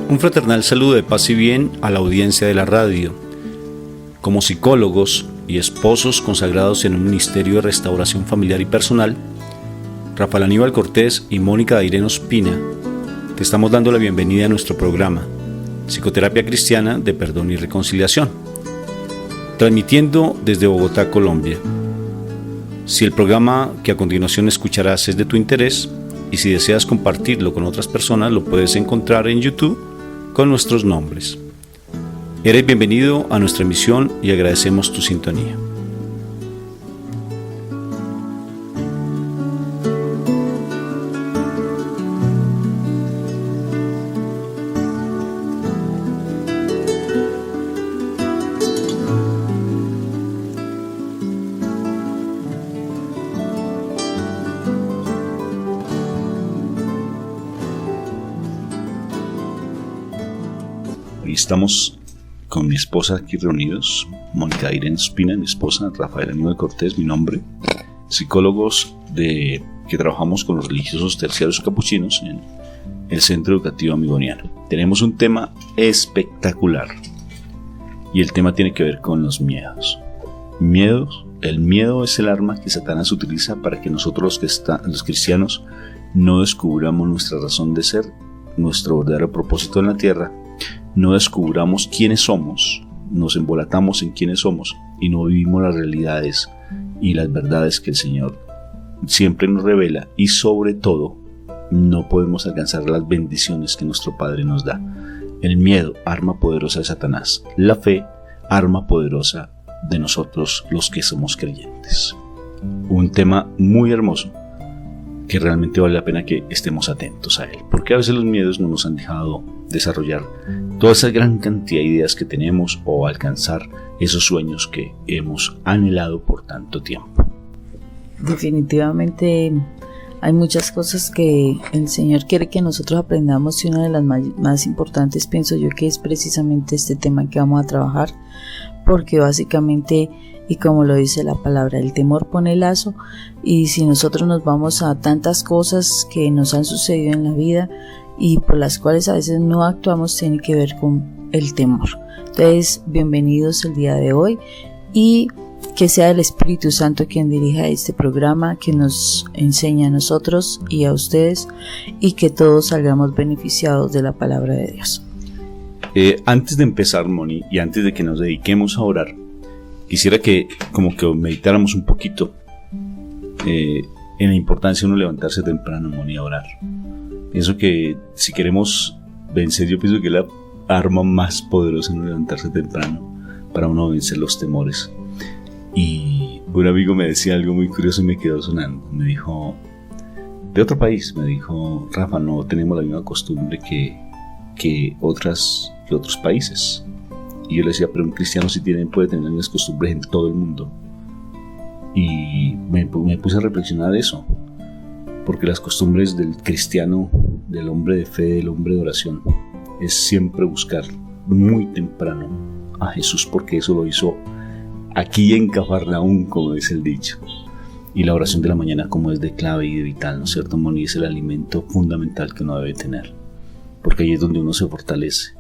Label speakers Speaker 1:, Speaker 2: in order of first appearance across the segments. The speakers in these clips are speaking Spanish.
Speaker 1: Un fraternal saludo de paz y bien a la audiencia de la radio. Como psicólogos y esposos consagrados en un ministerio de restauración familiar y personal, Rafael Aníbal Cortés y Mónica Dairén Ospina, te estamos dando la bienvenida a nuestro programa Psicoterapia Cristiana de Perdón y Reconciliación, transmitiendo desde Bogotá, Colombia. Si el programa que a continuación escucharás es de tu interés y si deseas compartirlo con otras personas, lo puedes encontrar en YouTube con nuestros nombres. Eres bienvenido a nuestra emisión y agradecemos tu sintonía. Hoy estamos con mi esposa aquí reunidos, Mónica Dairén Ospina, mi esposa, Rafael Aníbal Cortés, mi nombre, psicólogos que trabajamos con los religiosos terciarios capuchinos en el Centro Educativo Amigoniano. Tenemos un tema espectacular y el tema tiene que ver con los miedos. El miedo es el arma que Satanás utiliza para que nosotros los cristianos no descubramos nuestra razón de ser, nuestro verdadero propósito en la tierra, no descubramos quiénes somos, nos embolatamos en quiénes somos y no vivimos las realidades y las verdades que el Señor siempre nos revela, y sobre todo no podemos alcanzar las bendiciones que nuestro Padre nos da. El miedo, arma poderosa de Satanás; la fe, arma poderosa de nosotros los que somos creyentes. Un tema muy hermoso que realmente vale la pena que estemos atentos a él, porque a veces los miedos no nos han dejado desarrollar toda esa gran cantidad de ideas que tenemos o alcanzar esos sueños que hemos anhelado por tanto tiempo.
Speaker 2: Definitivamente hay muchas cosas que el Señor quiere que nosotros aprendamos, y una de las más importantes pienso yo que es precisamente este tema que vamos a trabajar, porque básicamente, y como lo dice la palabra, el temor pone lazo, y si nosotros nos vamos a tantas cosas que nos han sucedido en la vida y por las cuales a veces no actuamos, tiene que ver con el temor. Entonces, bienvenidos el día de hoy, y que sea el Espíritu Santo quien dirija este programa, que nos enseñe a nosotros y a ustedes, y que todos salgamos beneficiados de la palabra de Dios.
Speaker 1: Antes de empezar, Moni, y antes de que nos dediquemos a orar, quisiera que como que meditáramos un poquito en la importancia de uno levantarse temprano, Moni, a orar. Pienso que si queremos vencer, yo pienso que la arma más poderosa es levantarse temprano para uno vencer los temores. Y un amigo me decía algo muy curioso y me quedó sonando. Me dijo, de otro país, me dijo: Rafa, no tenemos la misma costumbre que otros países. Y yo le decía, pero un cristiano sí puede tener las mismas costumbres en todo el mundo. Y me puse a reflexionar eso, porque las costumbres del cristiano, del hombre de fe, del hombre de oración, es siempre buscar muy temprano a Jesús, porque eso lo hizo aquí en Cafarnaúm, como dice el dicho. Y la oración de la mañana como es de clave y de vital, ¿no es cierto, Moni? Es el alimento fundamental que uno debe tener, porque ahí es donde uno se fortalece.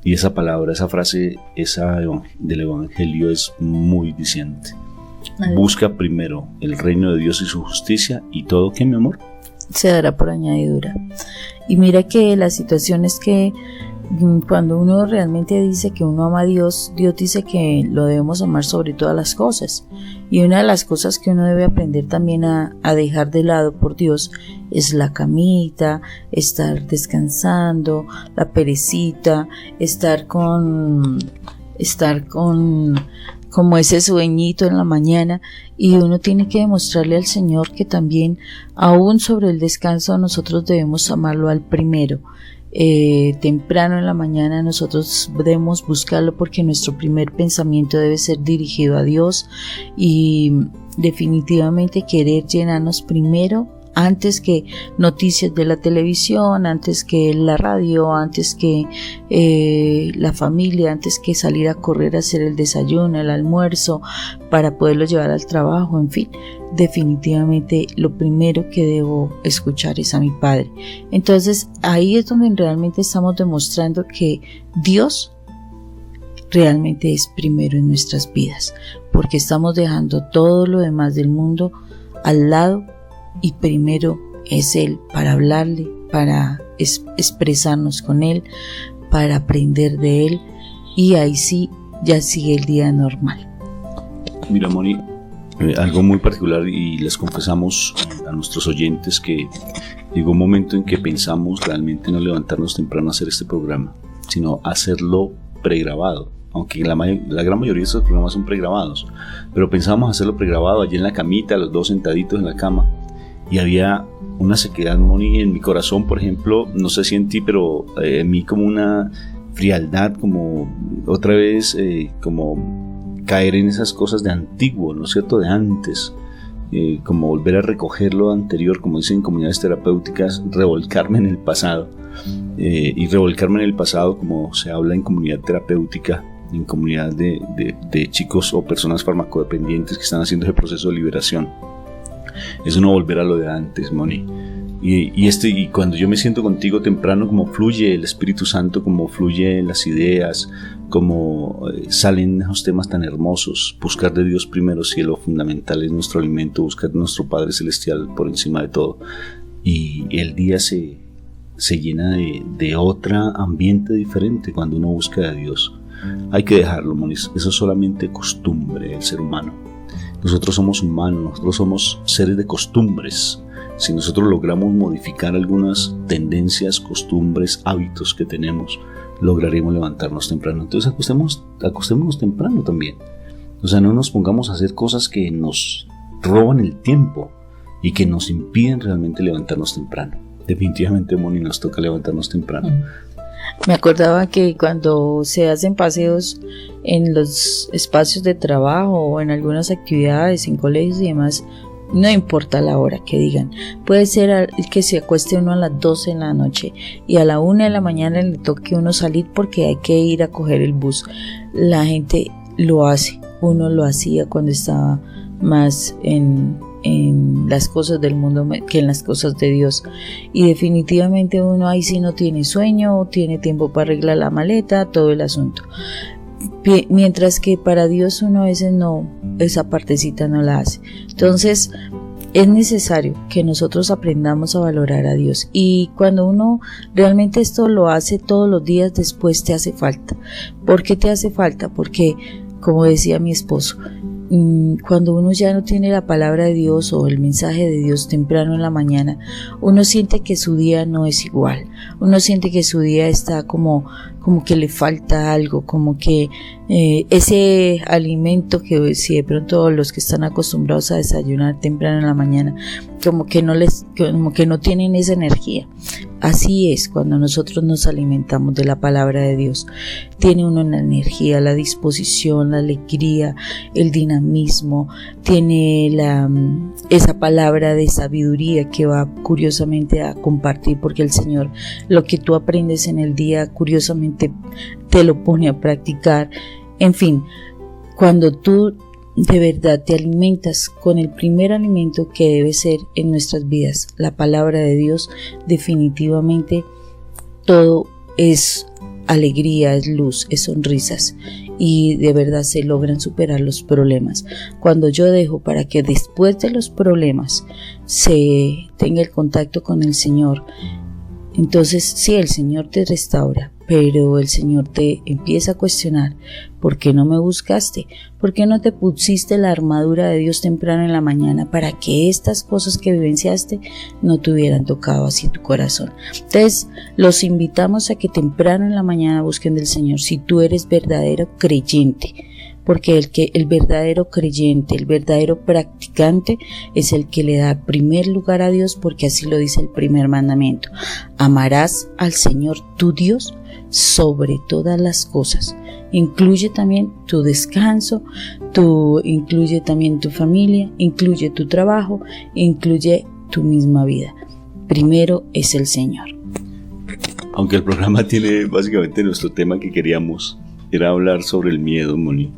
Speaker 1: Y esa palabra, esa frase, esa del Evangelio es muy diciente. Busca primero el reino de Dios y su justicia, y todo, ¿qué, mi amor?
Speaker 2: Se dará por añadidura. Y mira que la situación es que cuando uno realmente dice que uno ama a Dios, Dios dice que lo debemos amar sobre todas las cosas. Y una de las cosas que uno debe aprender también a dejar de lado por Dios es la camita, estar descansando, la perecita, estar con como ese sueñito en la mañana. Y uno tiene que demostrarle al Señor que también, aún sobre el descanso, nosotros debemos amarlo al primero. Temprano en la mañana nosotros debemos buscarlo, porque nuestro primer pensamiento debe ser dirigido a Dios, y definitivamente querer llenarnos primero antes que noticias de la televisión, antes que la radio, antes que la familia, antes que salir a correr a hacer el desayuno, el almuerzo, para poderlo llevar al trabajo, en fin. Definitivamente lo primero que debo escuchar es a mi Padre. Entonces ahí es donde realmente estamos demostrando que Dios realmente es primero en nuestras vidas, porque estamos dejando todo lo demás del mundo al lado y primero es Él, para hablarle, para expresarnos con Él, para aprender de Él, y ahí sí ya sigue el día normal.
Speaker 1: Mira, Moni, algo muy particular, y les confesamos a nuestros oyentes que llegó un momento en que pensamos realmente no levantarnos temprano a hacer este programa, sino hacerlo pregrabado, aunque la gran mayoría de estos programas son pregrabados, pero pensábamos hacerlo pregrabado allí en la camita, los dos sentaditos en la cama, y había una sequedad, Moni, en mi corazón, por ejemplo, no sé si en ti, pero en mí como una frialdad, como otra vez, como caer en esas cosas de antiguo, ¿no es cierto?, de antes, como volver a recoger lo anterior, como dicen comunidades terapéuticas, revolcarme en el pasado, y revolcarme en el pasado como se habla en comunidad terapéutica, en comunidad de chicos o personas farmacodependientes que están haciendo ese proceso de liberación. Es uno volver a lo de antes, Moni. Y cuando yo me siento contigo temprano, como fluye el Espíritu Santo, como fluyen las ideas, como salen esos temas tan hermosos. Buscar de Dios primero, cielo fundamental, es nuestro alimento, buscar de nuestro Padre Celestial por encima de todo. Y el día se llena de otro ambiente diferente cuando uno busca a Dios. Hay que dejarlo, Moni. Eso es solamente costumbre del ser humano. Nosotros somos humanos, nosotros somos seres de costumbres. Si nosotros logramos modificar algunas tendencias, costumbres, hábitos que tenemos, lograremos levantarnos temprano. Entonces acostémonos temprano también. O sea, no nos pongamos a hacer cosas que nos roban el tiempo y que nos impiden realmente levantarnos temprano. Definitivamente, Moni, nos toca levantarnos temprano.
Speaker 2: Me acordaba que cuando se hacen paseos en los espacios de trabajo o en algunas actividades, en colegios y demás, no importa la hora que digan, puede ser que se acueste uno a las 12 de la noche y a la 1 de la mañana le toque uno salir porque hay que ir a coger el bus. La gente lo hace, uno lo hacía cuando estaba más en las cosas del mundo que en las cosas de Dios, y definitivamente uno ahí sí no tiene sueño, tiene tiempo para arreglar la maleta, todo el asunto. Mientras que para Dios uno a veces no, esa partecita no la hace. Entonces es necesario que nosotros aprendamos a valorar a Dios, y cuando uno realmente esto lo hace todos los días, después te hace falta. ¿Por qué te hace falta? Porque, como decía mi esposo, cuando uno ya no tiene la palabra de Dios o el mensaje de Dios temprano en la mañana, uno siente que su día no es igual, uno siente que su día está como que le falta algo, como que ese alimento que si de pronto los que están acostumbrados a desayunar temprano en la mañana, como que no tienen esa energía. Así es cuando nosotros nos alimentamos de la palabra de Dios. Tiene uno la energía, la disposición, la alegría, el dinamismo, tiene esa palabra de sabiduría que va curiosamente a compartir, porque el Señor, lo que tú aprendes en el día, curiosamente te lo pone a practicar. En fin, cuando tú de verdad te alimentas con el primer alimento que debe ser en nuestras vidas, la palabra de Dios, definitivamente todo es alegría, es luz, es sonrisas, y de verdad se logran superar los problemas. Cuando yo dejo para que después de los problemas se tenga el contacto con el Señor, entonces sí, el Señor te restaura, pero el Señor te empieza a cuestionar: ¿por qué no me buscaste? ¿Por qué no te pusiste la armadura de Dios temprano en la mañana para que estas cosas que vivenciaste no te hubieran tocado así tu corazón? Entonces los invitamos a que temprano en la mañana busquen del Señor, si tú eres verdadero creyente, porque el verdadero creyente, el verdadero practicante es el que le da primer lugar a Dios, porque así lo dice el primer mandamiento: amarás al Señor tu Dios sobre todas las cosas. Incluye también tu descanso, incluye también tu familia, incluye tu trabajo, incluye tu misma vida. Primero es el Señor.
Speaker 1: Aunque el programa tiene básicamente nuestro tema que queríamos, era hablar sobre el miedo, Moni.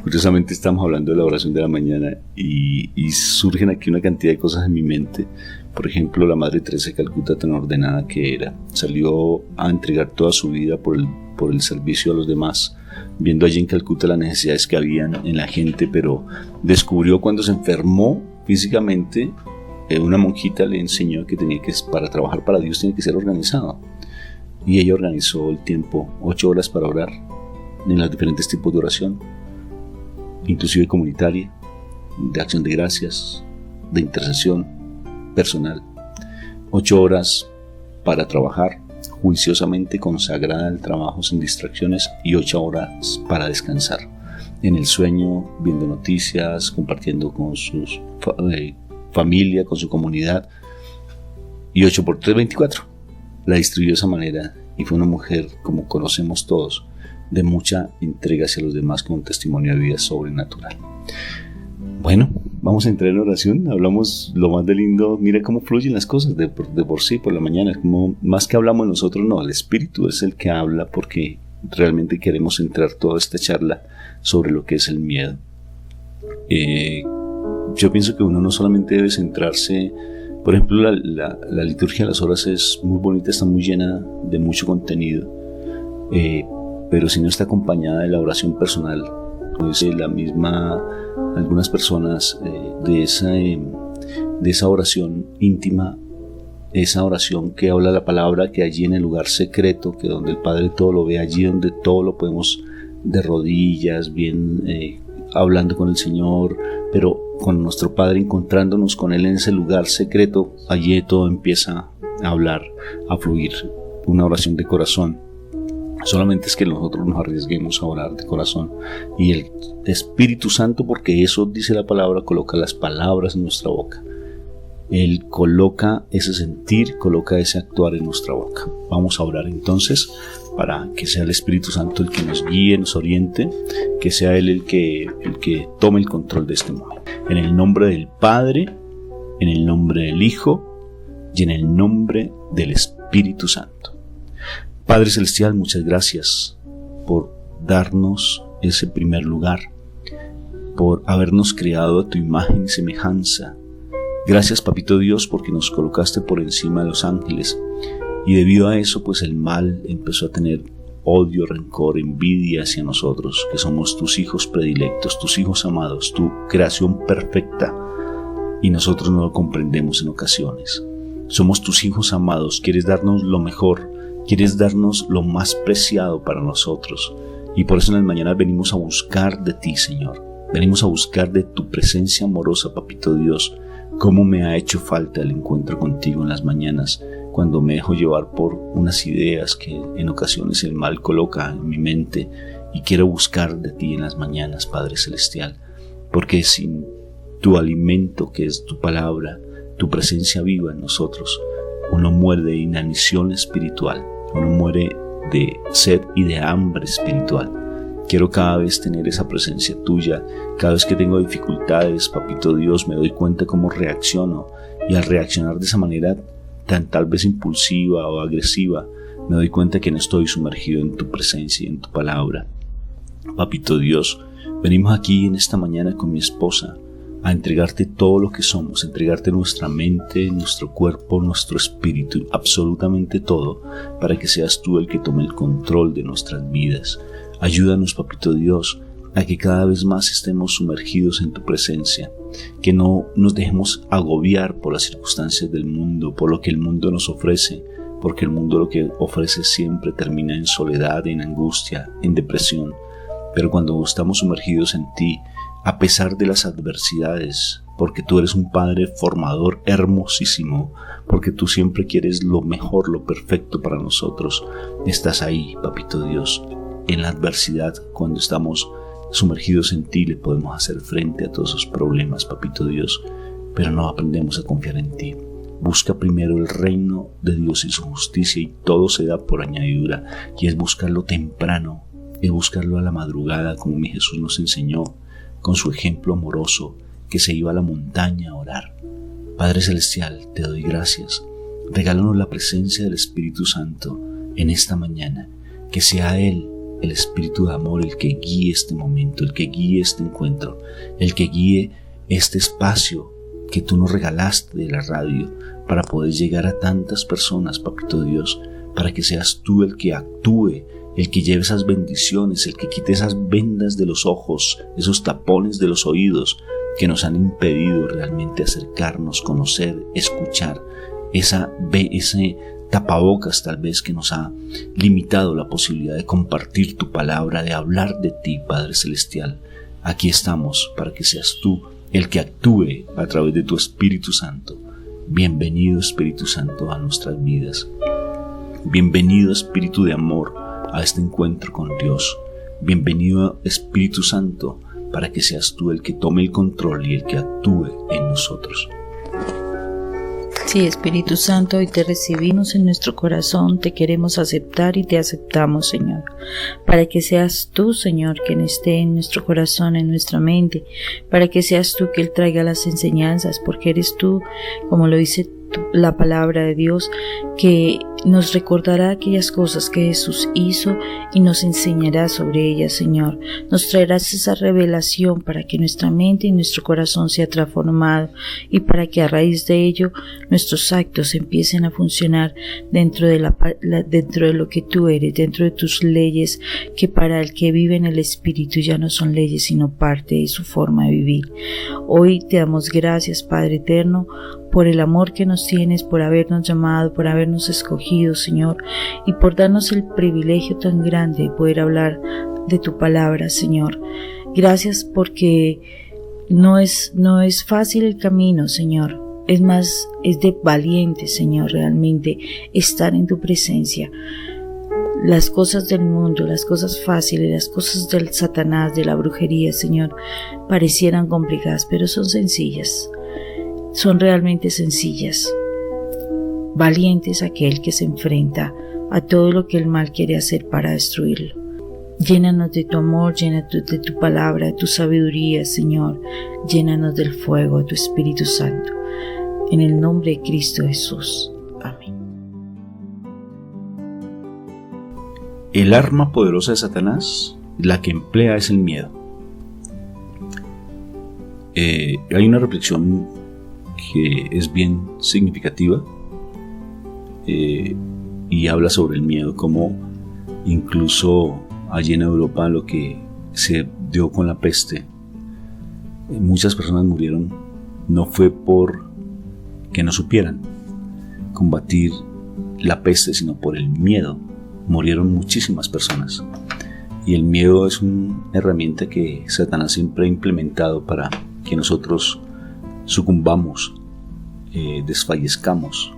Speaker 1: Curiosamente estamos hablando de la oración de la mañana y surgen aquí una cantidad de cosas en mi mente. Por ejemplo, la Madre Teresa de Calcuta, tan ordenada que era, salió a entregar toda su vida por el servicio a los demás, viendo allí en Calcuta las necesidades que habían en la gente, pero descubrió cuando se enfermó físicamente, una monjita le enseñó que para trabajar para Dios tiene que ser organizado. Y ella organizó el tiempo, 8 horas para orar, en los diferentes tipos de oración, inclusive comunitaria, de acción de gracias, de intercesión personal. 8 horas para trabajar juiciosamente, consagrada al trabajo sin distracciones, y 8 horas para descansar, en el sueño, viendo noticias, compartiendo con su familia, con su comunidad, y 8 por 3, 24. La distribuyó de esa manera y fue una mujer, como conocemos todos, de mucha entrega hacia los demás, con un testimonio de vida sobrenatural. Bueno, vamos a entrar en oración. Hablamos lo más de lindo. Mira cómo fluyen las cosas de por sí, por la mañana. Como más que hablamos nosotros, no, el Espíritu es el que habla, porque realmente queremos centrar toda esta charla sobre lo que es el miedo. Yo pienso que uno no solamente debe centrarse. Por ejemplo, la liturgia de las horas es muy bonita, está muy llena de mucho contenido, pero si no está acompañada de la oración personal, pues algunas personas de esa oración íntima, esa oración que habla la palabra, que allí en el lugar secreto, que donde el Padre todo lo ve, allí donde todo lo podemos de rodillas, bien hablando con el Señor, pero con nuestro Padre, encontrándonos con Él en ese lugar secreto, allí todo empieza a hablar, a fluir, una oración de corazón. Solamente es que nosotros nos arriesguemos a orar de corazón, y el Espíritu Santo, porque eso dice la palabra, coloca las palabras en nuestra boca. Él coloca ese sentir, coloca ese actuar en nuestra boca. Vamos a orar entonces para que sea el Espíritu Santo el que nos guíe, nos oriente, que sea Él el que tome el control de este momento. En el nombre del Padre, en el nombre del Hijo y en el nombre del Espíritu Santo. Padre Celestial, muchas gracias por darnos ese primer lugar, por habernos creado a tu imagen y semejanza. Gracias, Papito Dios, porque nos colocaste por encima de los ángeles, y debido a eso, pues el mal empezó a tener odio, rencor, envidia hacia nosotros, que somos tus hijos predilectos, tus hijos amados, tu creación perfecta, y nosotros no lo comprendemos en ocasiones. Somos tus hijos amados, quieres darnos lo mejor, quieres darnos lo más preciado para nosotros, y por eso en las mañanas venimos a buscar de ti, Señor. Venimos a buscar de tu presencia amorosa, Papito Dios. Cómo me ha hecho falta el encuentro contigo en las mañanas, cuando me dejo llevar por unas ideas que en ocasiones el mal coloca en mi mente, y quiero buscar de ti en las mañanas, Padre Celestial, porque sin tu alimento, que es tu palabra, tu presencia viva en nosotros, uno muere de inanición espiritual, uno muere de sed y de hambre espiritual. Quiero cada vez tener esa presencia tuya. Cada vez que tengo dificultades, Papito Dios, me doy cuenta cómo reacciono, y al reaccionar de esa manera tan tal vez impulsiva o agresiva, me doy cuenta que no estoy sumergido en tu presencia y en tu palabra. Papito Dios, venimos aquí en esta mañana con mi esposa a entregarte todo lo que somos, a entregarte nuestra mente, nuestro cuerpo, nuestro espíritu, absolutamente todo, para que seas tú el que tome el control de nuestras vidas. Ayúdanos, Papito Dios, a que cada vez más estemos sumergidos en tu presencia, que no nos dejemos agobiar por las circunstancias del mundo, por lo que el mundo nos ofrece, porque el mundo lo que ofrece siempre termina en soledad, en angustia, en depresión. Pero cuando estamos sumergidos en ti, a pesar de las adversidades, porque tú eres un Padre formador hermosísimo, porque tú siempre quieres lo mejor, lo perfecto para nosotros, estás ahí, Papito Dios. En la adversidad, cuando estamos sumergidos en ti, le podemos hacer frente a todos esos problemas, Papito Dios, pero no aprendemos a confiar en ti. Busca primero el reino de Dios y su justicia, y todo se da por añadidura, y es buscarlo temprano, es buscarlo a la madrugada, como mi Jesús nos enseñó, con su ejemplo amoroso, que se iba a la montaña a orar. Padre Celestial, te doy gracias. Regálanos la presencia del Espíritu Santo en esta mañana. Que sea Él, el Espíritu de amor, el que guíe este momento, el que guíe este encuentro, el que guíe este espacio que tú nos regalaste de la radio para poder llegar a tantas personas, Papito Dios, para que seas tú el que actúe, el que lleve esas bendiciones, el que quite esas vendas de los ojos, esos tapones de los oídos que nos han impedido realmente acercarnos, conocer, escuchar, ese tapabocas tal vez que nos ha limitado la posibilidad de compartir tu palabra, de hablar de ti, Padre Celestial. Aquí estamos para que seas tú el que actúe a través de tu Espíritu Santo. Bienvenido, Espíritu Santo, a nuestras vidas. Bienvenido, Espíritu de amor, a este encuentro con Dios. Bienvenido, Espíritu Santo, para que seas tú el que tome el control y el que actúe en nosotros.
Speaker 2: Sí, Espíritu Santo, hoy te recibimos en nuestro corazón, te queremos aceptar y te aceptamos, Señor, para que seas tú, Señor, quien esté en nuestro corazón, en nuestra mente, para que seas tú quien traiga las enseñanzas, porque eres tú, como lo dice la palabra de Dios, que nos recordará aquellas cosas que Jesús hizo y nos enseñará sobre ellas, Señor. Nos traerás esa revelación para que nuestra mente y nuestro corazón sea transformado y para que a raíz de ello nuestros actos empiecen a funcionar dentro de dentro de lo que tú eres, dentro de tus leyes, que para el que vive en el Espíritu ya no son leyes sino parte de su forma de vivir. Hoy te damos gracias, Padre eterno, por el amor que nos tienes, por habernos llamado, por habernos escogido, Señor, y por darnos el privilegio tan grande de poder hablar de tu palabra, Señor. Gracias porque no es fácil el camino, Señor. Es más, es de valiente, Señor, realmente estar en tu presencia. Las cosas del mundo, las cosas fáciles, las cosas del Satanás, de la brujería, Señor, parecieran complicadas, pero son sencillas. Son realmente sencillas. Valiente es aquel que se enfrenta a todo lo que el mal quiere hacer para destruirlo. Llénanos de tu amor, llénanos de tu palabra, de tu sabiduría, Señor. Llénanos del fuego de tu Espíritu Santo. En el nombre de Cristo Jesús. Amén.
Speaker 1: El arma poderosa de Satanás, la que emplea, es el miedo. Hay una reflexión que es bien significativa y habla sobre el miedo, como incluso allí en Europa lo que se dio con la peste, muchas personas murieron, no fue por que no supieran combatir la peste, sino por el miedo. Murieron muchísimas personas, y el miedo es una herramienta que Satanás siempre ha implementado para que nosotros sucumbamos, desfallezcamos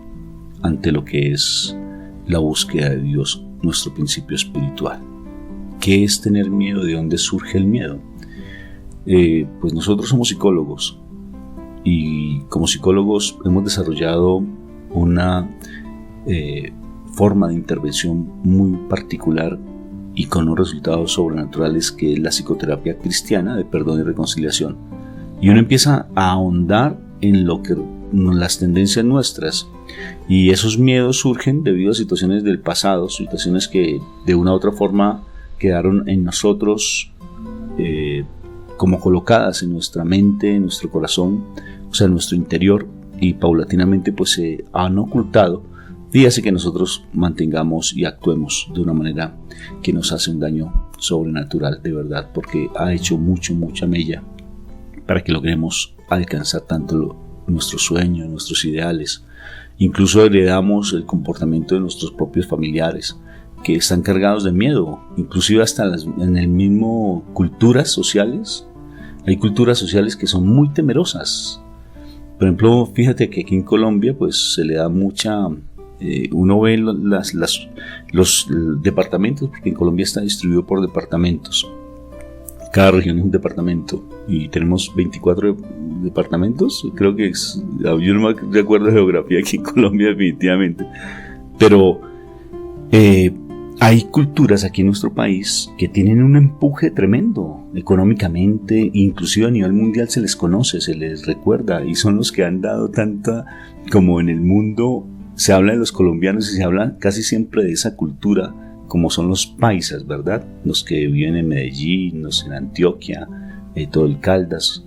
Speaker 1: ante lo que es la búsqueda de Dios, nuestro principio espiritual. ¿Qué es tener miedo? ¿De dónde surge el miedo? Pues nosotros somos psicólogos, y como psicólogos hemos desarrollado una forma de intervención muy particular y con unos resultados sobrenaturales, que es la psicoterapia cristiana de perdón y reconciliación. Y uno empieza a ahondar en lo que las tendencias nuestras, y esos miedos surgen debido a situaciones del pasado, situaciones que de una u otra forma quedaron en nosotros, como colocadas en nuestra mente, en nuestro corazón, o sea, en nuestro interior, y paulatinamente pues se han ocultado, y hace que nosotros mantengamos y actuemos de una manera que nos hace un daño sobrenatural, de verdad, porque ha hecho mucha mella para que logremos alcanzar tanto nuestros sueños, nuestros ideales. Incluso heredamos el comportamiento de nuestros propios familiares, que están cargados de miedo, inclusive hasta en el mismo culturas sociales. Hay culturas sociales que son muy temerosas. Por ejemplo, fíjate que aquí en Colombia pues se le da mucha... uno ve los departamentos, porque en Colombia está distribuido por departamentos. Cada región es un departamento y tenemos 24 departamentos, creo que es, yo no me recuerdo de geografía aquí en Colombia definitivamente, pero hay culturas aquí en nuestro país que tienen un empuje tremendo económicamente, inclusive a nivel mundial se les conoce, se les recuerda, y son los que han dado tanta, como en el mundo se habla de los colombianos y se habla casi siempre de esa cultura, como son los paisas, ¿verdad? Los que viven en Medellín, los en Antioquia, todo el Caldas,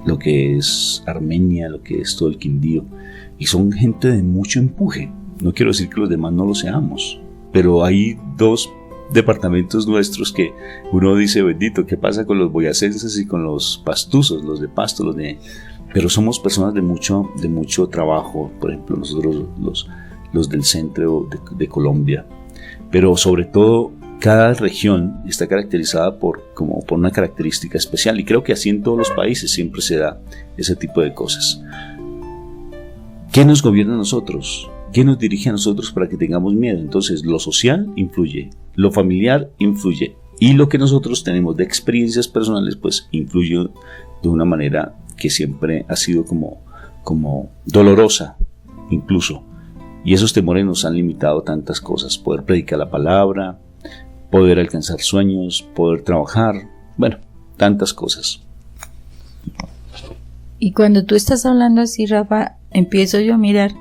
Speaker 1: lo que es Armenia, lo que es todo el Quindío, y son gente de mucho empuje. No quiero decir que los demás no lo seamos, pero hay dos departamentos nuestros que uno dice, bendito, ¿qué pasa con los boyacenses y con los pastuzos, los de Pasto, pero somos personas de mucho trabajo, por ejemplo nosotros los del centro de Colombia, pero sobre todo cada región está caracterizada por una característica especial, y creo que así en todos los países siempre se da ese tipo de cosas. ¿Qué nos gobierna a nosotros? ¿Qué nos dirige a nosotros para que tengamos miedo? Entonces, lo social influye, lo familiar influye, y lo que nosotros tenemos de experiencias personales, pues influye de una manera que siempre ha sido como dolorosa, incluso. Y esos temores nos han limitado tantas cosas: poder predicar la palabra, poder alcanzar sueños, poder trabajar, bueno, tantas cosas.
Speaker 2: Y cuando tú estás hablando así, Rafa, empiezo yo a mirar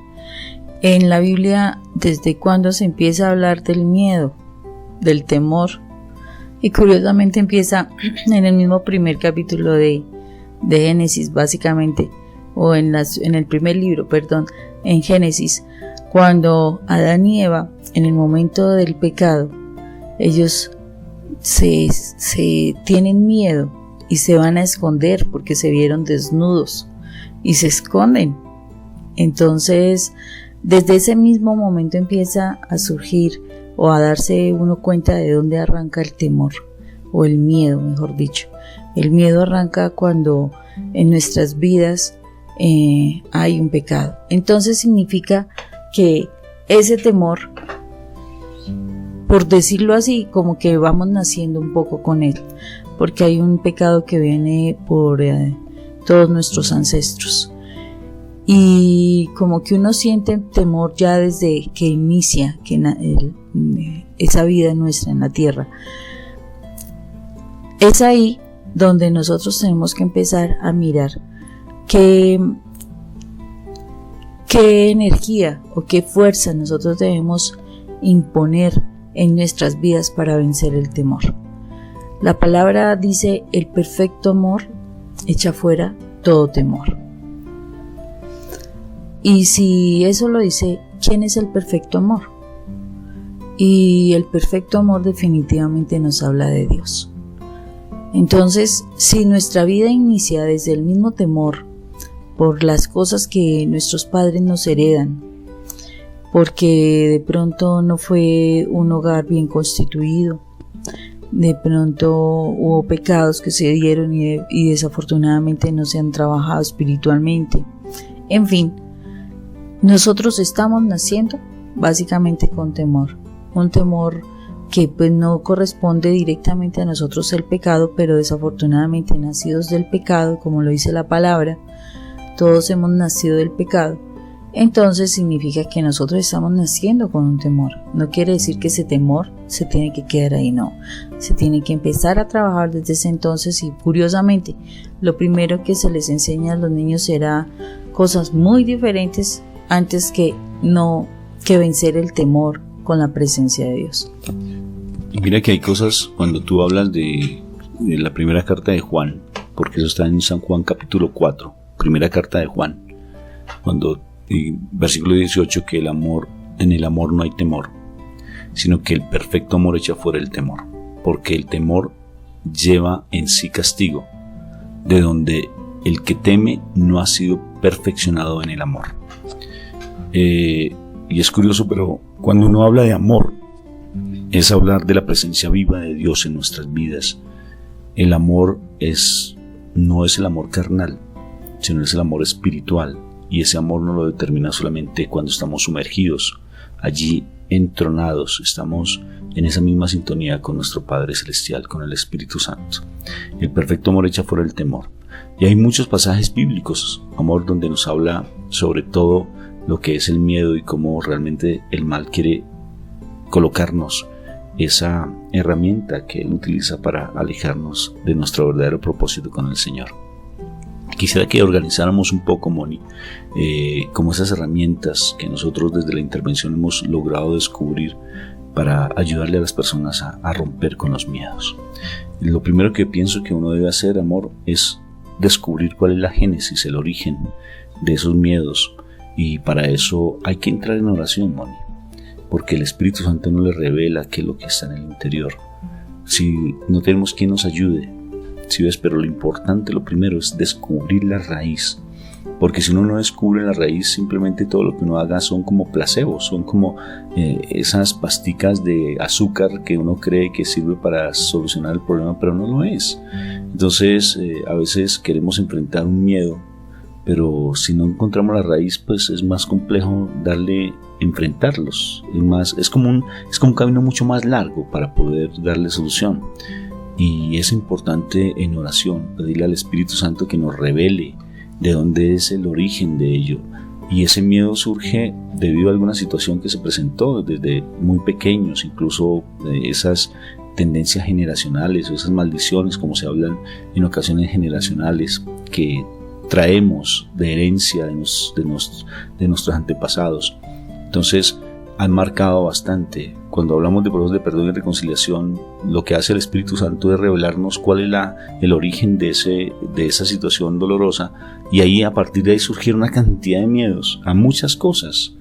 Speaker 2: en la Biblia desde cuándo se empieza a hablar del miedo, del temor, y curiosamente empieza en el mismo primer capítulo de Génesis, básicamente, o en el primer libro, en Génesis, cuando Adán y Eva, en el momento del pecado, ellos se tienen miedo y se van a esconder porque se vieron desnudos y se esconden. Entonces, desde ese mismo momento empieza a surgir o a darse uno cuenta de dónde arranca el temor, o el miedo, mejor dicho. El miedo arranca cuando en nuestras vidas hay un pecado. Entonces significa que ese temor, por decirlo así, como que vamos naciendo un poco con él, porque hay un pecado que viene por todos nuestros ancestros. Y como que uno siente temor ya desde que inicia esa vida nuestra en la tierra. Es ahí donde nosotros tenemos que empezar a mirar qué energía o qué fuerza nosotros debemos imponer en nuestras vidas para vencer el temor. La palabra dice: el perfecto amor echa fuera todo temor. Y si eso lo dice, ¿quién es el perfecto amor? Y el perfecto amor definitivamente nos habla de Dios. Entonces, si nuestra vida inicia desde el mismo temor por las cosas que nuestros padres nos heredan, porque de pronto no fue un hogar bien constituido, de pronto hubo pecados que se dieron y desafortunadamente no se han trabajado espiritualmente, en fin, nosotros estamos naciendo básicamente con temor, un temor que pues no corresponde directamente a nosotros el pecado, pero desafortunadamente nacidos del pecado, como lo dice la palabra, todos hemos nacido del pecado. Entonces significa que nosotros estamos naciendo con un temor. No quiere decir que ese temor se tiene que quedar ahí, no. Se tiene que empezar a trabajar desde ese entonces, y curiosamente, lo primero que se les enseña a los niños será cosas muy diferentes antes que vencer el temor con la presencia de Dios.
Speaker 1: Y mira que hay cosas, cuando tú hablas de la primera carta de Juan, porque eso está en San Juan capítulo 4, primera carta de Juan, versículo 18, que en el amor no hay temor, sino que el perfecto amor echa fuera el temor, porque el temor lleva en sí castigo, de donde el que teme no ha sido perfeccionado en el amor. Y es curioso, pero cuando uno habla de amor, es hablar de la presencia viva de Dios en nuestras vidas. El amor no es el amor carnal, sino es el amor espiritual, y ese amor no lo determina solamente cuando estamos sumergidos allí entronados, estamos en esa misma sintonía con nuestro Padre Celestial, con el Espíritu Santo. El perfecto amor echa fuera el temor, y hay muchos pasajes bíblicos, amor, donde nos habla sobre todo lo que es el miedo y cómo realmente el mal quiere colocarnos esa herramienta que Él utiliza para alejarnos de nuestro verdadero propósito con el Señor. Quisiera que organizáramos un poco, Moni, como esas herramientas que nosotros desde la intervención hemos logrado descubrir para ayudarle a las personas a romper con los miedos. Lo primero que pienso que uno debe hacer, amor, es descubrir cuál es la génesis, el origen de esos miedos, y para eso hay que entrar en oración, Moni, porque el Espíritu Santo nos le revela qué es lo que está en el interior. Si no tenemos quien nos ayude, ¿sí ves? Pero lo importante, lo primero, es descubrir la raíz, porque si uno no descubre la raíz, simplemente todo lo que uno haga son como placebos, son como esas pasticas de azúcar que uno cree que sirve para solucionar el problema, pero no lo es. Entonces a veces queremos enfrentar un miedo, pero si no encontramos la raíz, pues es más complejo enfrentarlos. Es como un camino mucho más largo para poder darle solución. Y es importante en oración pedirle al Espíritu Santo que nos revele de dónde es el origen de ello. Y ese miedo surge debido a alguna situación que se presentó desde muy pequeños, incluso esas tendencias generacionales o esas maldiciones, como se hablan en ocasiones generacionales, que traemos de herencia de nuestros antepasados. Entonces han marcado bastante. Cuando hablamos de procesos de perdón y reconciliación, lo que hace el Espíritu Santo es revelarnos cuál es el origen de esa situación dolorosa, y ahí, a partir de ahí, surgir una cantidad de miedos a muchas cosas.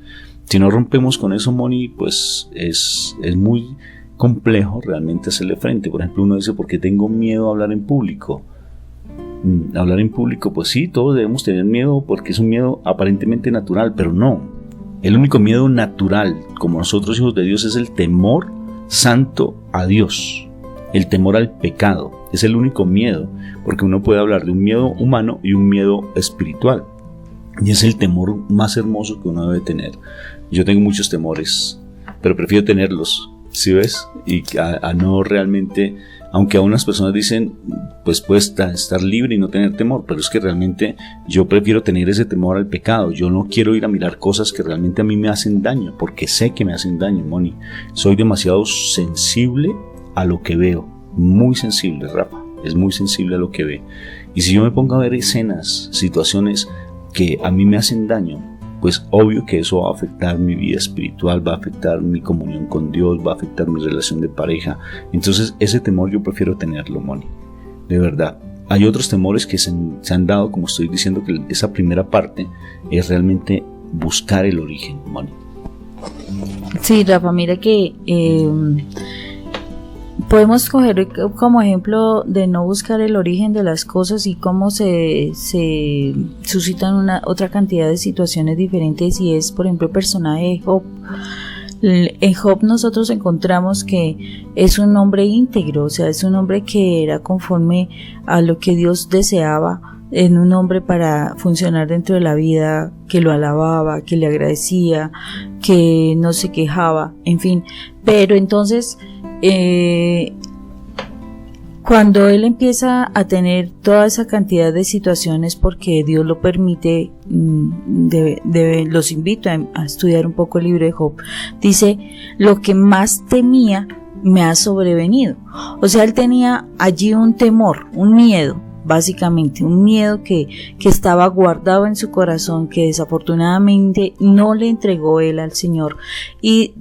Speaker 1: Si no rompemos con eso, Moni, pues es muy complejo realmente hacerle frente. Por ejemplo, uno dice, ¿por qué tengo miedo a hablar en público? Hablar en público, pues sí, todos debemos tener miedo porque es un miedo aparentemente natural, pero no. El único miedo natural, como nosotros hijos de Dios, es el temor santo a Dios, el temor al pecado. Es el único miedo, porque uno puede hablar de un miedo humano y un miedo espiritual, y es el temor más hermoso que uno debe tener. Yo tengo muchos temores, pero prefiero tenerlos, ¿sí ves? Y a no realmente, aunque a unas personas dicen, pues puedes estar libre y no tener temor, pero es que realmente yo prefiero tener ese temor al pecado. Yo no quiero ir a mirar cosas que realmente a mí me hacen daño, porque sé que me hacen daño, Moni. Soy demasiado sensible a lo que veo, muy sensible, Rafa, es muy sensible a lo que ve. Y si yo me pongo a ver escenas, situaciones que a mí me hacen daño, pues obvio que eso va a afectar mi vida espiritual, va a afectar mi comunión con Dios, va a afectar mi relación de pareja. Entonces ese temor yo prefiero tenerlo, Moni, de verdad. Hay otros temores que se han dado, como estoy diciendo, que esa primera parte es realmente buscar el origen, Moni.
Speaker 2: Sí, Rafa, mira que podemos coger como ejemplo de no buscar el origen de las cosas y cómo se suscitan otra cantidad de situaciones diferentes, y es, por ejemplo, el personaje de Job. En Job nosotros encontramos que es un hombre íntegro, o sea, es un hombre que era conforme a lo que Dios deseaba, en un hombre para funcionar dentro de la vida, que lo alababa, que le agradecía, que no se quejaba, en fin. Pero entonces cuando él empieza a tener toda esa cantidad de situaciones, porque Dios lo permite, los invito a estudiar un poco el libro de Job. Dice, lo que más temía me ha sobrevenido. O sea, él tenía allí un temor, un miedo, básicamente, un miedo que estaba guardado en su corazón, que desafortunadamente no le entregó él al Señor. Y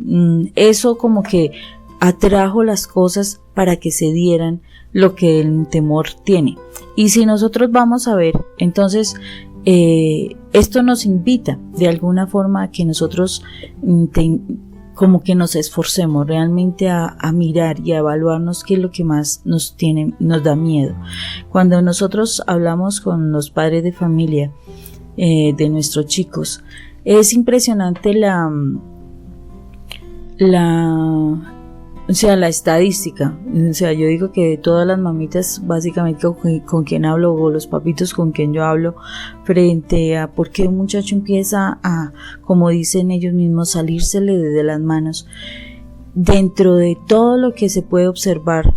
Speaker 2: eso como que atrajo las cosas para que se dieran lo que el temor tiene. Y si nosotros vamos a ver, entonces esto nos invita de alguna forma a que nosotros como que nos esforcemos realmente a mirar y a evaluarnos qué es lo que más nos da miedo. Cuando nosotros hablamos con los padres de familia de nuestros chicos, es impresionante la estadística. O sea, yo digo que todas las mamitas, básicamente con quien hablo, o los papitos con quien yo hablo, frente a por qué un muchacho empieza a, como dicen ellos mismos, salírsele de las manos, dentro de todo lo que se puede observar,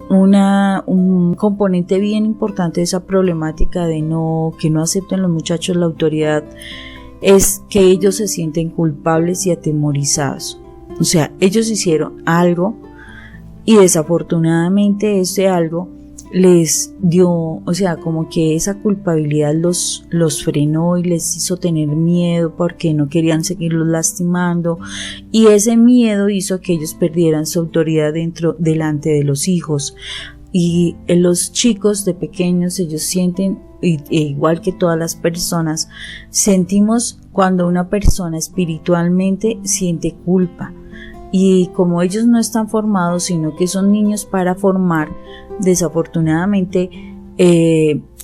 Speaker 2: un componente bien importante de esa problemática de que no acepten los muchachos la autoridad, es que ellos se sienten culpables y atemorizados. O sea, ellos hicieron algo y desafortunadamente ese algo les dio, o sea, como que esa culpabilidad los frenó y les hizo tener miedo porque no querían seguirlos lastimando, y ese miedo hizo que ellos perdieran su autoridad delante de los hijos. Y los chicos de pequeños, ellos sienten, igual que todas las personas, sentimos cuando una persona espiritualmente siente culpa. Y como ellos no están formados, sino que son niños para formar, desafortunadamente,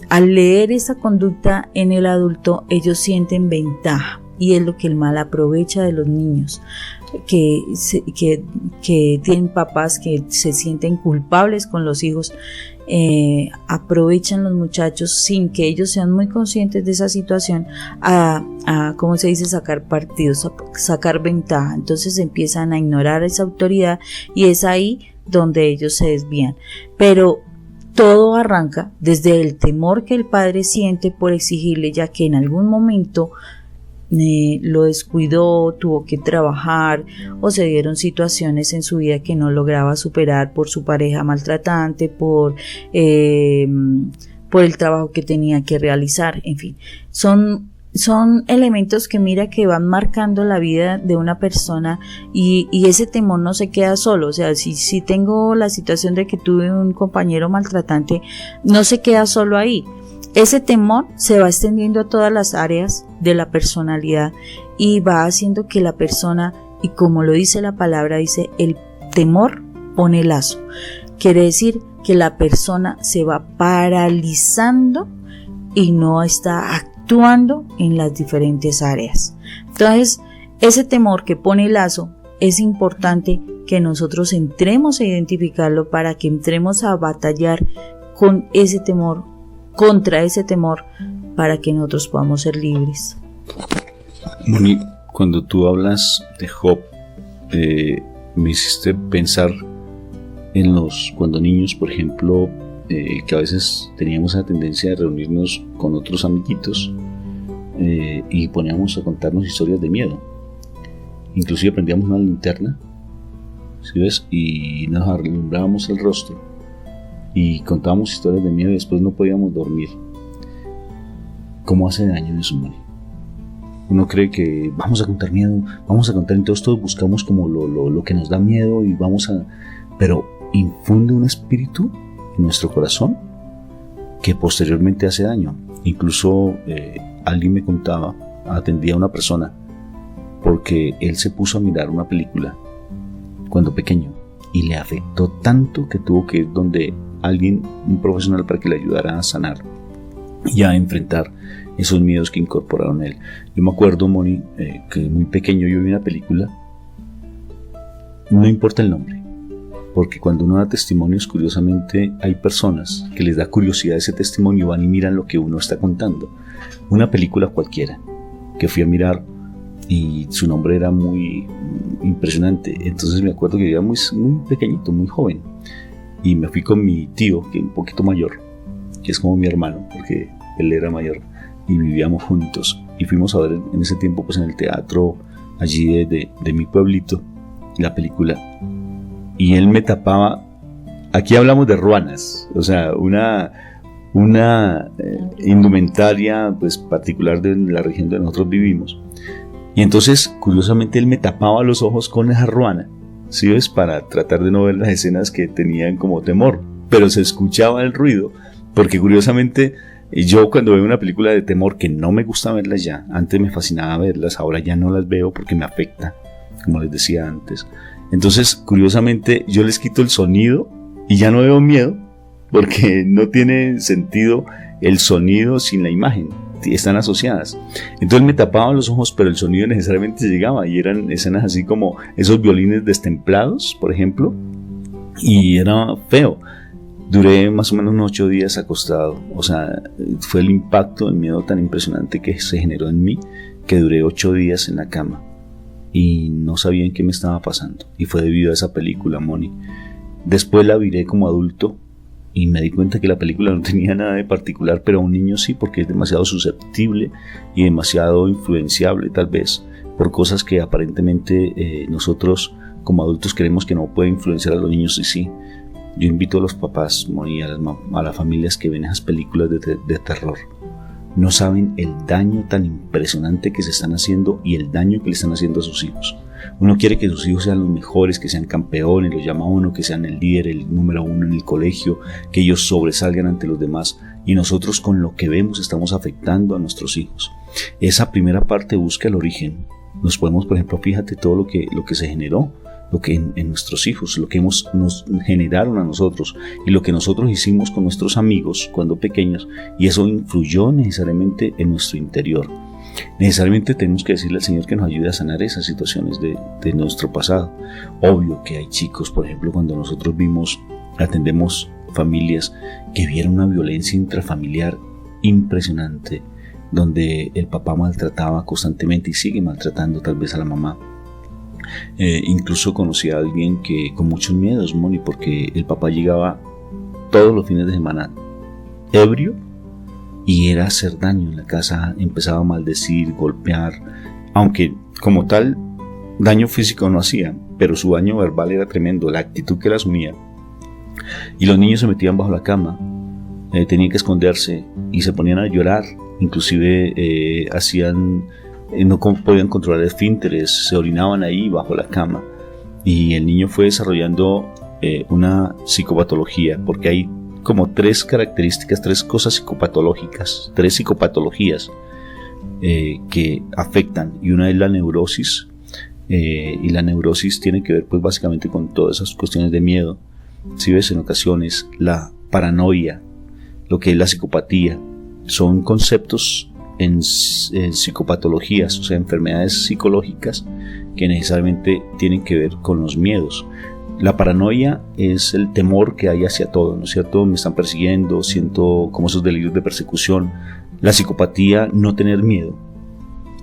Speaker 2: al leer esa conducta en el adulto, ellos sienten ventaja. Y es lo que el mal aprovecha de los niños, que tienen papás que se sienten culpables con los hijos. Aprovechan los muchachos sin que ellos sean muy conscientes de esa situación a ¿cómo se dice? Sacar partidos, sacar ventaja. Entonces empiezan a ignorar esa autoridad y es ahí donde ellos se desvían. Pero todo arranca desde el temor que el padre siente por exigirle, ya que en algún momento lo descuidó, tuvo que trabajar o se dieron situaciones en su vida que no lograba superar por su pareja maltratante, por el trabajo que tenía que realizar. En fin, son elementos que mira que van marcando la vida de una persona, y ese temor no se queda solo. O sea, si tengo la situación de que tuve un compañero maltratante, no se queda solo ahí. Ese temor se va extendiendo a todas las áreas de la personalidad y va haciendo que la persona, y como lo dice la palabra, dice, el temor pone lazo. Quiere decir que la persona se va paralizando y no está actuando en las diferentes áreas. Entonces, ese temor que pone lazo, es importante que nosotros entremos a identificarlo para que entremos a batallar con ese temor, contra ese temor, para que nosotros podamos ser libres.
Speaker 1: Moni, cuando tú hablas de Job, me hiciste pensar en cuando niños, por ejemplo, que a veces teníamos la tendencia de reunirnos con otros amiguitos y poníamos a contarnos historias de miedo. Inclusive prendíamos una linterna, ¿sí ves? Y nos alumbrábamos el rostro y contábamos historias de miedo y después no podíamos dormir. ¿Cómo hace daño eso, Moni? Uno cree que vamos a contar miedo, vamos a contar, entonces todos buscamos como lo que nos da miedo y pero infunde un espíritu en nuestro corazón que posteriormente hace daño. Incluso alguien me contaba, atendía a una persona porque él se puso a mirar una película cuando pequeño y le afectó tanto que tuvo que ir donde alguien, un profesional, para que le ayudara a sanar y a enfrentar esos miedos que incorporaron él. Yo me acuerdo, Moni, que muy pequeño yo vi una película, no importa el nombre, porque cuando uno da testimonios, curiosamente hay personas que les da curiosidad ese testimonio, van y miran lo que uno está contando. Una película cualquiera que fui a mirar y su nombre era muy impresionante. Entonces me acuerdo que yo era muy pequeñito, muy joven, y me fui con mi tío, que es un poquito mayor, que es como mi hermano, porque él era mayor, y vivíamos juntos, y fuimos a ver en ese tiempo pues en el teatro allí de mi pueblito la película, y él me tapaba. Aquí hablamos de ruanas, o sea, una indumentaria pues particular de la región donde nosotros vivimos, y entonces curiosamente él me tapaba los ojos con esa ruana, ¿sí ves? Para tratar de no ver las escenas que tenían como temor, pero se escuchaba el ruido, porque curiosamente yo cuando veo una película de temor, que no me gusta verlas ya, antes me fascinaba verlas, ahora ya no las veo porque me afecta, como les decía antes. Entonces curiosamente yo les quito el sonido y ya no veo miedo, porque no tiene sentido el sonido sin la imagen, están asociadas. Entonces me tapaba los ojos, pero el sonido necesariamente llegaba, y eran escenas así como esos violines destemplados, por ejemplo, y era feo. Duré más o menos unos 8 días acostado, o sea, fue el impacto, el miedo tan impresionante que se generó en mí, que duré 8 días en la cama y no sabía en qué me estaba pasando, y fue debido a esa película, Moni. Después la viré como adulto y me di cuenta que la película no tenía nada de particular, pero a un niño sí, porque es demasiado susceptible y demasiado influenciable tal vez por cosas que aparentemente nosotros como adultos creemos que no puede influenciar a los niños, y sí. Yo invito a los papás, Moni, a las familias que ven esas películas de terror. No saben el daño tan impresionante que se están haciendo y el daño que le están haciendo a sus hijos. Uno quiere que sus hijos sean los mejores, que sean campeones, los llama uno, que sean el líder, el número uno en el colegio, que ellos sobresalgan ante los demás, y nosotros con lo que vemos estamos afectando a nuestros hijos. Esa primera parte busca el origen. Nos podemos, por ejemplo, fíjate todo lo que se generó, lo que en nuestros hijos, lo que nos generaron a nosotros y lo que nosotros hicimos con nuestros amigos cuando pequeños, y eso influyó necesariamente en nuestro interior. Necesariamente tenemos que decirle al Señor que nos ayude a sanar esas situaciones de nuestro pasado. Obvio que hay chicos, por ejemplo, cuando nosotros atendemos familias que vieron una violencia intrafamiliar impresionante, donde el papá maltrataba constantemente y sigue maltratando tal vez a la mamá. Incluso conocí a alguien que con muchos miedos, Moni, porque el papá llegaba todos los fines de semana ebrio y era hacer daño en la casa, empezaba a maldecir, golpear, aunque como tal daño físico no hacía, pero su daño verbal era tremendo, la actitud que él asumía. Y los niños se metían bajo la cama, tenían que esconderse y se ponían a llorar, inclusive no podían controlar esfínteres, se orinaban ahí bajo la cama, y el niño fue desarrollando una psicopatología, porque hay como tres características, tres cosas psicopatológicas, tres psicopatologías que afectan, y una es la neurosis, y la neurosis tiene que ver pues básicamente con todas esas cuestiones de miedo. Si ves, en ocasiones la paranoia, lo que es la psicopatía, son conceptos en psicopatologías, o sea, enfermedades psicológicas que necesariamente tienen que ver con los miedos. La paranoia es el temor que hay hacia todo, ¿no es cierto? Me están persiguiendo, siento como esos delirios de persecución. La psicopatía, no tener miedo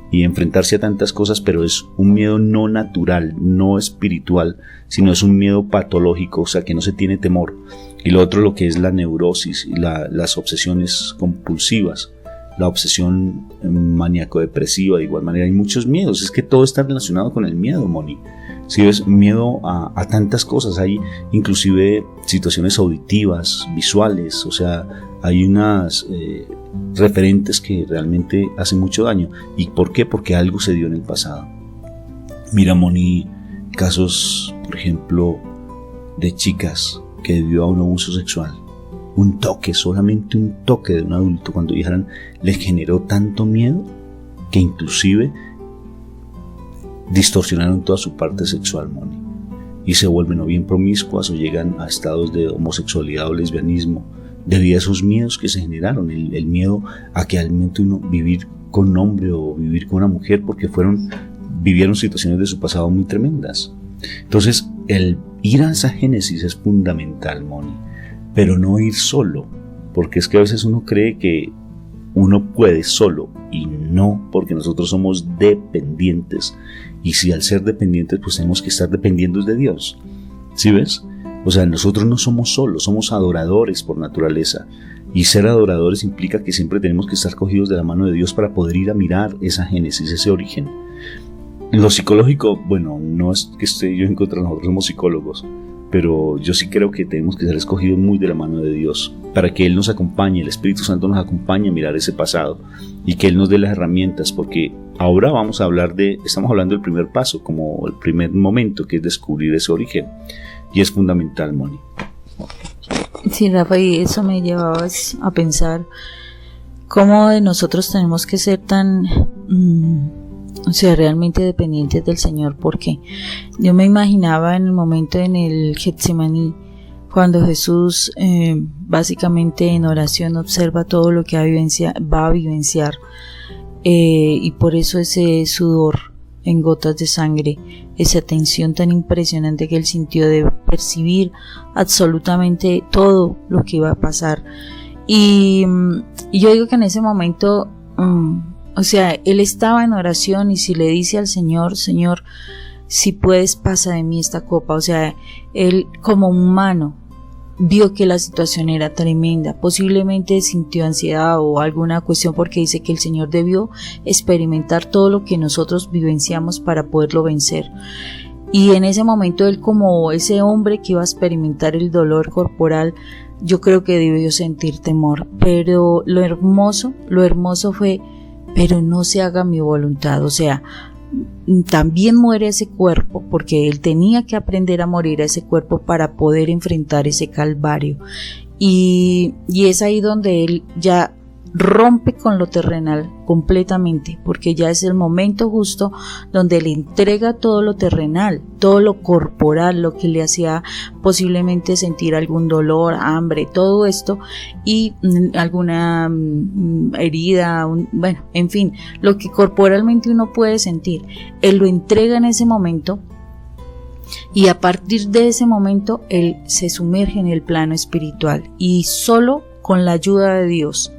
Speaker 1: y enfrentarse a tantas cosas, pero es un miedo no natural, no espiritual, sino es un miedo patológico, o sea, que no se tiene temor. Y lo otro, lo que es la neurosis y las obsesiones compulsivas, la obsesión maníaco-depresiva. De igual manera hay muchos miedos, es que todo está relacionado con el miedo, Moni. Si ves, miedo a tantas cosas, hay inclusive situaciones auditivas, visuales, o sea, hay unas referentes que realmente hacen mucho daño. ¿Y por qué? Porque algo se dio en el pasado. Mira, Moni, casos, por ejemplo, de chicas que debido a un abuso sexual, un toque, solamente un toque de un adulto cuando dijeran, les generó tanto miedo que inclusive distorsionaron toda su parte sexual, Moni, y se vuelven o bien promiscuas o llegan a estados de homosexualidad o lesbianismo debido a esos miedos que se generaron, el miedo a que al momento uno vivir con un hombre o vivir con una mujer, porque vivieron situaciones de su pasado muy tremendas. Entonces, el ir a esa génesis es fundamental, Moni, pero no ir solo, porque es que a veces uno cree que uno puede solo, y no, porque nosotros somos dependientes, y si al ser dependientes pues tenemos que estar dependiendo de Dios. ¿Sí ves? O sea, nosotros no somos solos, somos adoradores por naturaleza, y ser adoradores implica que siempre tenemos que estar cogidos de la mano de Dios para poder ir a mirar esa génesis, ese origen. Lo psicológico, bueno, no es que esté yo en contra, nosotros somos psicólogos, pero yo sí creo que tenemos que ser escogidos muy de la mano de Dios, para que Él nos acompañe, el Espíritu Santo nos acompañe a mirar ese pasado, y que Él nos dé las herramientas, porque ahora estamos hablando del primer paso, como el primer momento, que es descubrir ese origen, y es fundamental, Moni.
Speaker 2: Sí, Rafa, y eso me llevaba a pensar cómo de nosotros tenemos que ser tan... realmente dependientes del Señor, porque yo me imaginaba en el momento en el Getsemaní, cuando Jesús básicamente en oración observa todo lo que va a vivenciar, y por eso ese sudor en gotas de sangre, esa tensión tan impresionante que él sintió de percibir absolutamente todo lo que iba a pasar. Y yo digo que en ese momento él estaba en oración, y si le dice al Señor, Señor, si puedes, pasa de mí esta copa. O sea, él como humano vio que la situación era tremenda, posiblemente sintió ansiedad o alguna cuestión, porque dice que el Señor debió experimentar todo lo que nosotros vivenciamos para poderlo vencer. Y en ese momento él, como ese hombre que iba a experimentar el dolor corporal, yo creo que debió sentir temor. Pero lo hermoso fue, pero no se haga mi voluntad. O sea, también muere ese cuerpo, porque él tenía que aprender a morir a ese cuerpo para poder enfrentar ese calvario. Y es ahí donde él ya rompe con lo terrenal completamente, porque ya es el momento justo donde le entrega todo lo terrenal, todo lo corporal, lo que le hacía posiblemente sentir algún dolor, hambre, todo esto, y alguna herida, bueno, en fin, lo que corporalmente uno puede sentir. Él lo entrega en ese momento, y a partir de ese momento él se sumerge en el plano espiritual, y solo con la ayuda de Dios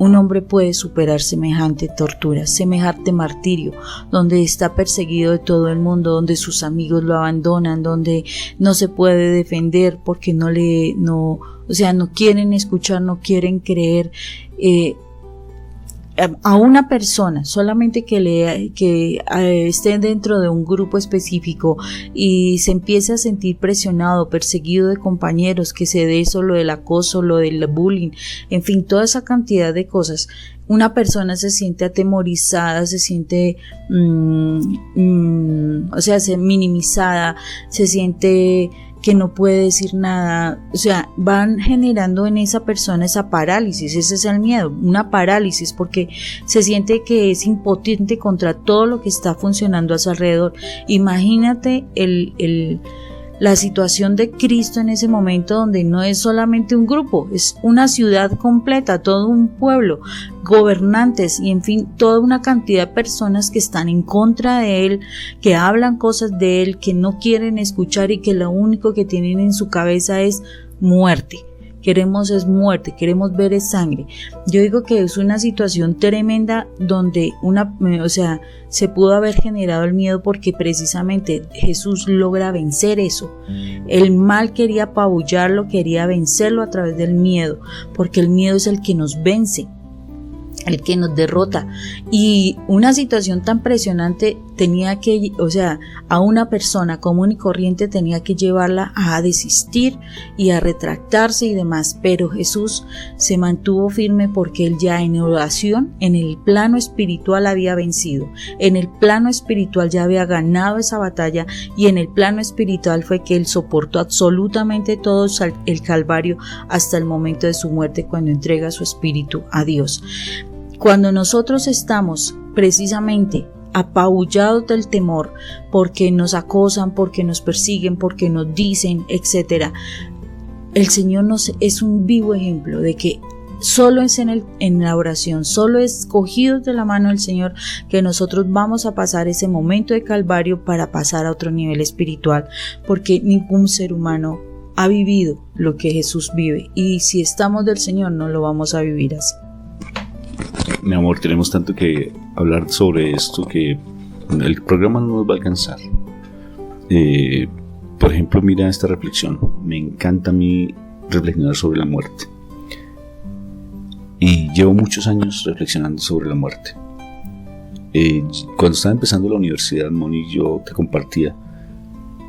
Speaker 2: un hombre puede superar semejante tortura, semejante martirio, donde está perseguido de todo el mundo, donde sus amigos lo abandonan, donde no se puede defender porque no quieren escuchar, no quieren creer. A una persona solamente que esté dentro de un grupo específico y se empiece a sentir presionado, perseguido de compañeros, que se dé eso, lo del acoso, lo del bullying, en fin, toda esa cantidad de cosas, una persona se siente atemorizada, se siente minimizada, se siente que no puede decir nada. O sea, van generando en esa persona esa parálisis. Ese es el miedo, una parálisis, porque se siente que es impotente contra todo lo que está funcionando a su alrededor. Imagínate la situación de Cristo en ese momento, donde no es solamente un grupo, es una ciudad completa, todo un pueblo, gobernantes y en fin, toda una cantidad de personas que están en contra de él, que hablan cosas de él, que no quieren escuchar y que lo único que tienen en su cabeza es muerte. Queremos es muerte, queremos ver es sangre. Yo digo que es una situación tremenda donde se pudo haber generado el miedo, porque precisamente Jesús logra vencer eso. El mal quería apabullarlo, quería vencerlo a través del miedo, porque el miedo es el que nos vence, el que nos derrota. Y una situación tan presionante a una persona común y corriente tenía que llevarla a desistir y a retractarse y demás, pero Jesús se mantuvo firme, porque él ya en oración, en el plano espiritual había vencido, en el plano espiritual ya había ganado esa batalla, y en el plano espiritual fue que él soportó absolutamente todo el calvario hasta el momento de su muerte, cuando entrega su espíritu a Dios. Cuando nosotros estamos precisamente apabullados del temor, porque nos acosan, porque nos persiguen, porque nos dicen, etcétera, el Señor es un vivo ejemplo de que solo es en la oración, solo es cogidos de la mano del Señor que nosotros vamos a pasar ese momento de calvario para pasar a otro nivel espiritual, porque ningún ser humano ha vivido lo que Jesús vive, y si estamos del Señor no lo vamos a vivir así.
Speaker 1: Mi amor, tenemos tanto que hablar sobre esto que el programa no nos va a alcanzar. Por ejemplo, mira esta reflexión. Me encanta a mí reflexionar sobre la muerte. Y llevo muchos años reflexionando sobre la muerte. Cuando estaba empezando la universidad, Moni, yo te compartía,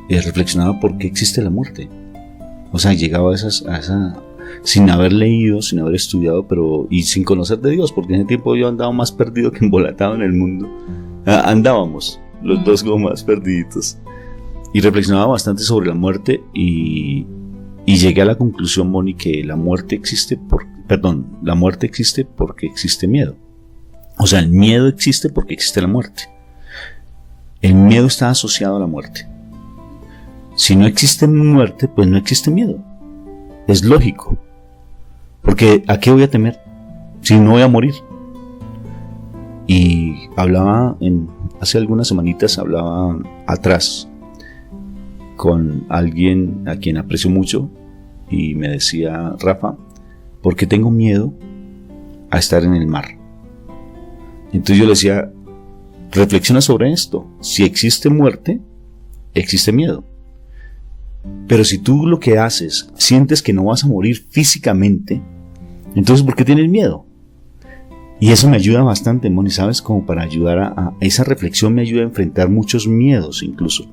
Speaker 1: reflexionaba por qué existe la muerte. O sea, llegaba a esa sin haber leído, sin haber estudiado, y sin conocer de Dios, porque en ese tiempo yo andaba más perdido que embolatado en el mundo. Andábamos los dos como más perdiditos, y reflexionaba bastante sobre la muerte, y llegué a la conclusión, Moni, que la muerte existe porque existe miedo. O sea, el miedo existe porque existe la muerte. El miedo está asociado a la muerte. Si no existe muerte, pues no existe miedo. Es lógico, porque ¿a qué voy a temer si no voy a morir? Y hace algunas semanitas hablaba atrás con alguien a quien aprecio mucho, y me decía: Rafa, ¿por qué tengo miedo a estar en el mar? Entonces yo le decía: reflexiona sobre esto. Si existe muerte, existe miedo. Pero si tú lo que haces, sientes que no vas a morir físicamente, entonces ¿por qué tienes miedo? Y eso me ayuda bastante, Moni, ¿sabes? Como para ayudar a esa reflexión, me ayuda a enfrentar muchos miedos incluso.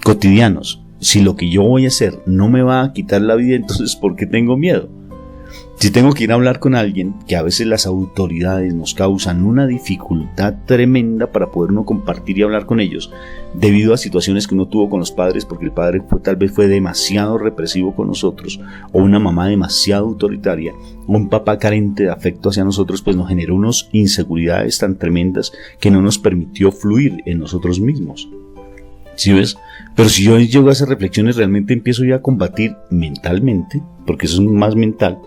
Speaker 1: cotidianos. Si lo que yo voy a hacer no me va a quitar la vida, entonces ¿por qué tengo miedo? Si tengo que ir a hablar con alguien, que a veces las autoridades nos causan una dificultad tremenda para poder uno compartir y hablar con ellos, debido a situaciones que uno tuvo con los padres, porque el padre tal vez fue demasiado represivo con nosotros, o una mamá demasiado autoritaria, o un papá carente de afecto hacia nosotros, pues nos generó unas inseguridades tan tremendas que no nos permitió fluir en nosotros mismos. ¿Sí ves? Pero si yo llego a esas reflexiones, realmente empiezo ya a combatir mentalmente, porque eso es más mental,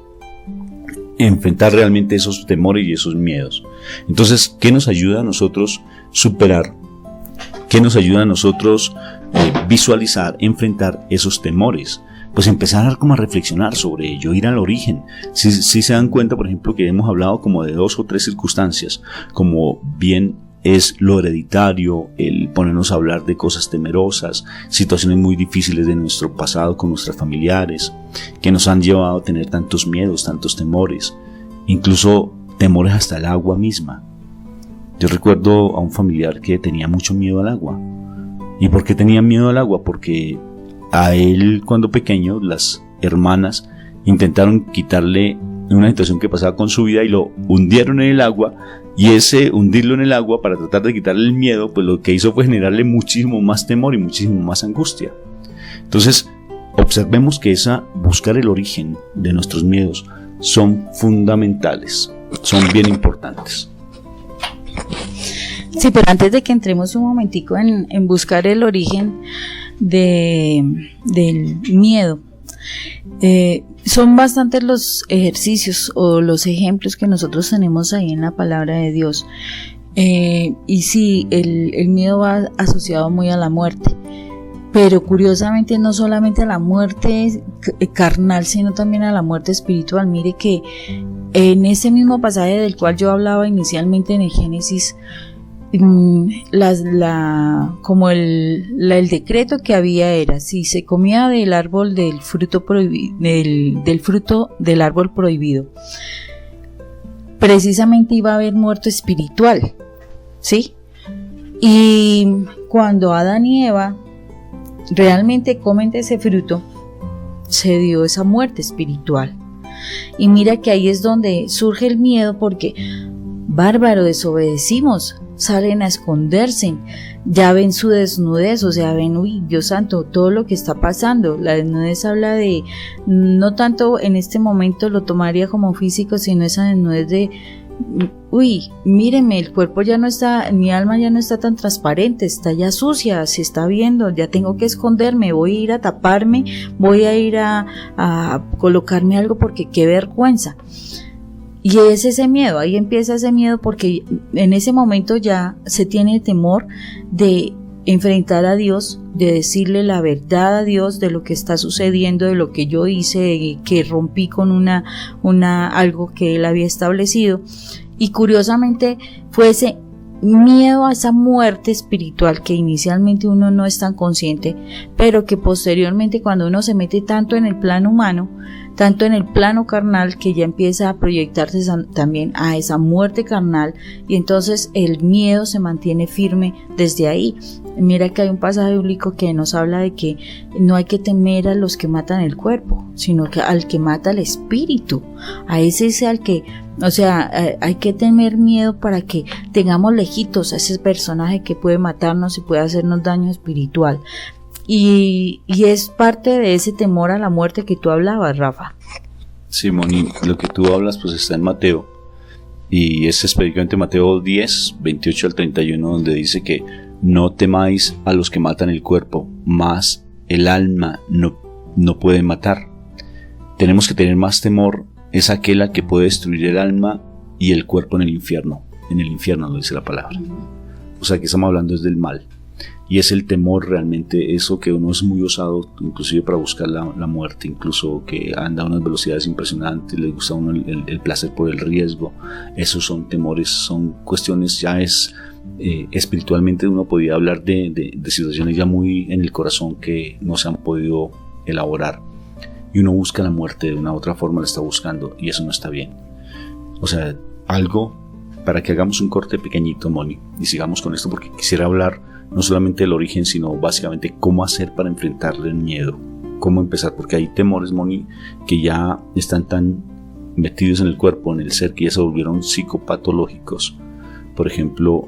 Speaker 1: enfrentar realmente esos temores y esos miedos. Entonces, ¿qué nos ayuda a nosotros superar? ¿Qué nos ayuda a nosotros visualizar, enfrentar esos temores? Pues empezar como a reflexionar sobre ello, ir al origen. Si se dan cuenta, por ejemplo, que hemos hablado como de 2 o 3 circunstancias, como bien es lo hereditario, el ponernos a hablar de cosas temerosas, situaciones muy difíciles de nuestro pasado con nuestros familiares, que nos han llevado a tener tantos miedos, tantos temores, incluso temores hasta el agua misma. Yo recuerdo a un familiar que tenía mucho miedo al agua. ¿Y por qué tenía miedo al agua? Porque a él, cuando pequeño, las hermanas intentaron quitarle una situación que pasaba con su vida y lo hundieron en el agua, y ese hundirlo en el agua para tratar de quitarle el miedo, pues lo que hizo fue generarle muchísimo más temor y muchísimo más angustia. Entonces, observemos que buscar el origen de nuestros miedos son fundamentales, son bien importantes.
Speaker 2: Sí, pero antes de que entremos un momentico en buscar el origen del miedo, son bastantes los ejercicios o los ejemplos que nosotros tenemos ahí en la palabra de Dios, y sí, el miedo va asociado muy a la muerte, pero curiosamente no solamente a la muerte carnal, sino también a la muerte espiritual. Mire que en ese mismo pasaje del cual yo hablaba inicialmente en el Génesis, como el decreto que había era: si se comía del árbol del fruto prohibido, del fruto del árbol prohibido, precisamente iba a haber muerte espiritual, ¿sí? Y cuando Adán y Eva realmente comen de ese fruto, se dio esa muerte espiritual. Y mira que ahí es donde surge el miedo, porque bárbaro, desobedecimos, salen a esconderse, ya ven su desnudez, o sea, ven, uy, Dios santo, todo lo que está pasando. La desnudez habla de, no tanto en este momento lo tomaría como físico, sino esa desnudez de, uy, míreme, el cuerpo ya no está, mi alma ya no está tan transparente, está ya sucia, se está viendo, ya tengo que esconderme, voy a ir a taparme, voy a ir a colocarme algo, porque qué vergüenza. Y es ese miedo, ahí empieza ese miedo, porque en ese momento ya se tiene temor de enfrentar a Dios, de decirle la verdad a Dios de lo que está sucediendo, de lo que yo hice, que rompí con algo que Él había establecido. Y curiosamente fue ese miedo a esa muerte espiritual que inicialmente uno no es tan consciente, pero que posteriormente, cuando uno se mete tanto en el plano humano, tanto en el plano carnal, que ya empieza a proyectarse también a esa muerte carnal, y entonces el miedo se mantiene firme desde ahí. Mira que hay un pasaje bíblico que nos habla de que no hay que temer a los que matan el cuerpo, sino que al que mata el espíritu. A ese es al que, o sea, hay que tener miedo para que tengamos lejitos a ese personaje que puede matarnos y puede hacernos daño espiritual. Y es parte de ese temor a la muerte que tú hablabas, Rafa.
Speaker 1: Sí, Moni, lo que tú hablas pues está en Mateo, y es específicamente Mateo 10, 28 al 31, donde dice que no temáis a los que matan el cuerpo, mas el alma no puede matar. Tenemos que tener más temor, es aquella que puede destruir el alma y el cuerpo en el infierno lo dice la palabra. O sea que estamos hablando es del mal. Y es el temor realmente, eso que uno es muy osado, inclusive para buscar la muerte, incluso que anda a unas velocidades impresionantes, le gusta a uno el placer por el riesgo. Esos son temores, son cuestiones, ya es espiritualmente uno podía hablar de situaciones ya muy en el corazón que no se han podido elaborar. Y uno busca la muerte de una u otra forma, la está buscando, y eso no está bien. O sea, algo para que hagamos un corte pequeñito, Moni, y sigamos con esto, porque quisiera hablar no solamente el origen, sino básicamente cómo hacer para enfrentarle el miedo, cómo empezar, porque hay temores, Moni, que ya están tan metidos en el cuerpo, en el ser, que ya se volvieron psicopatológicos. Por ejemplo,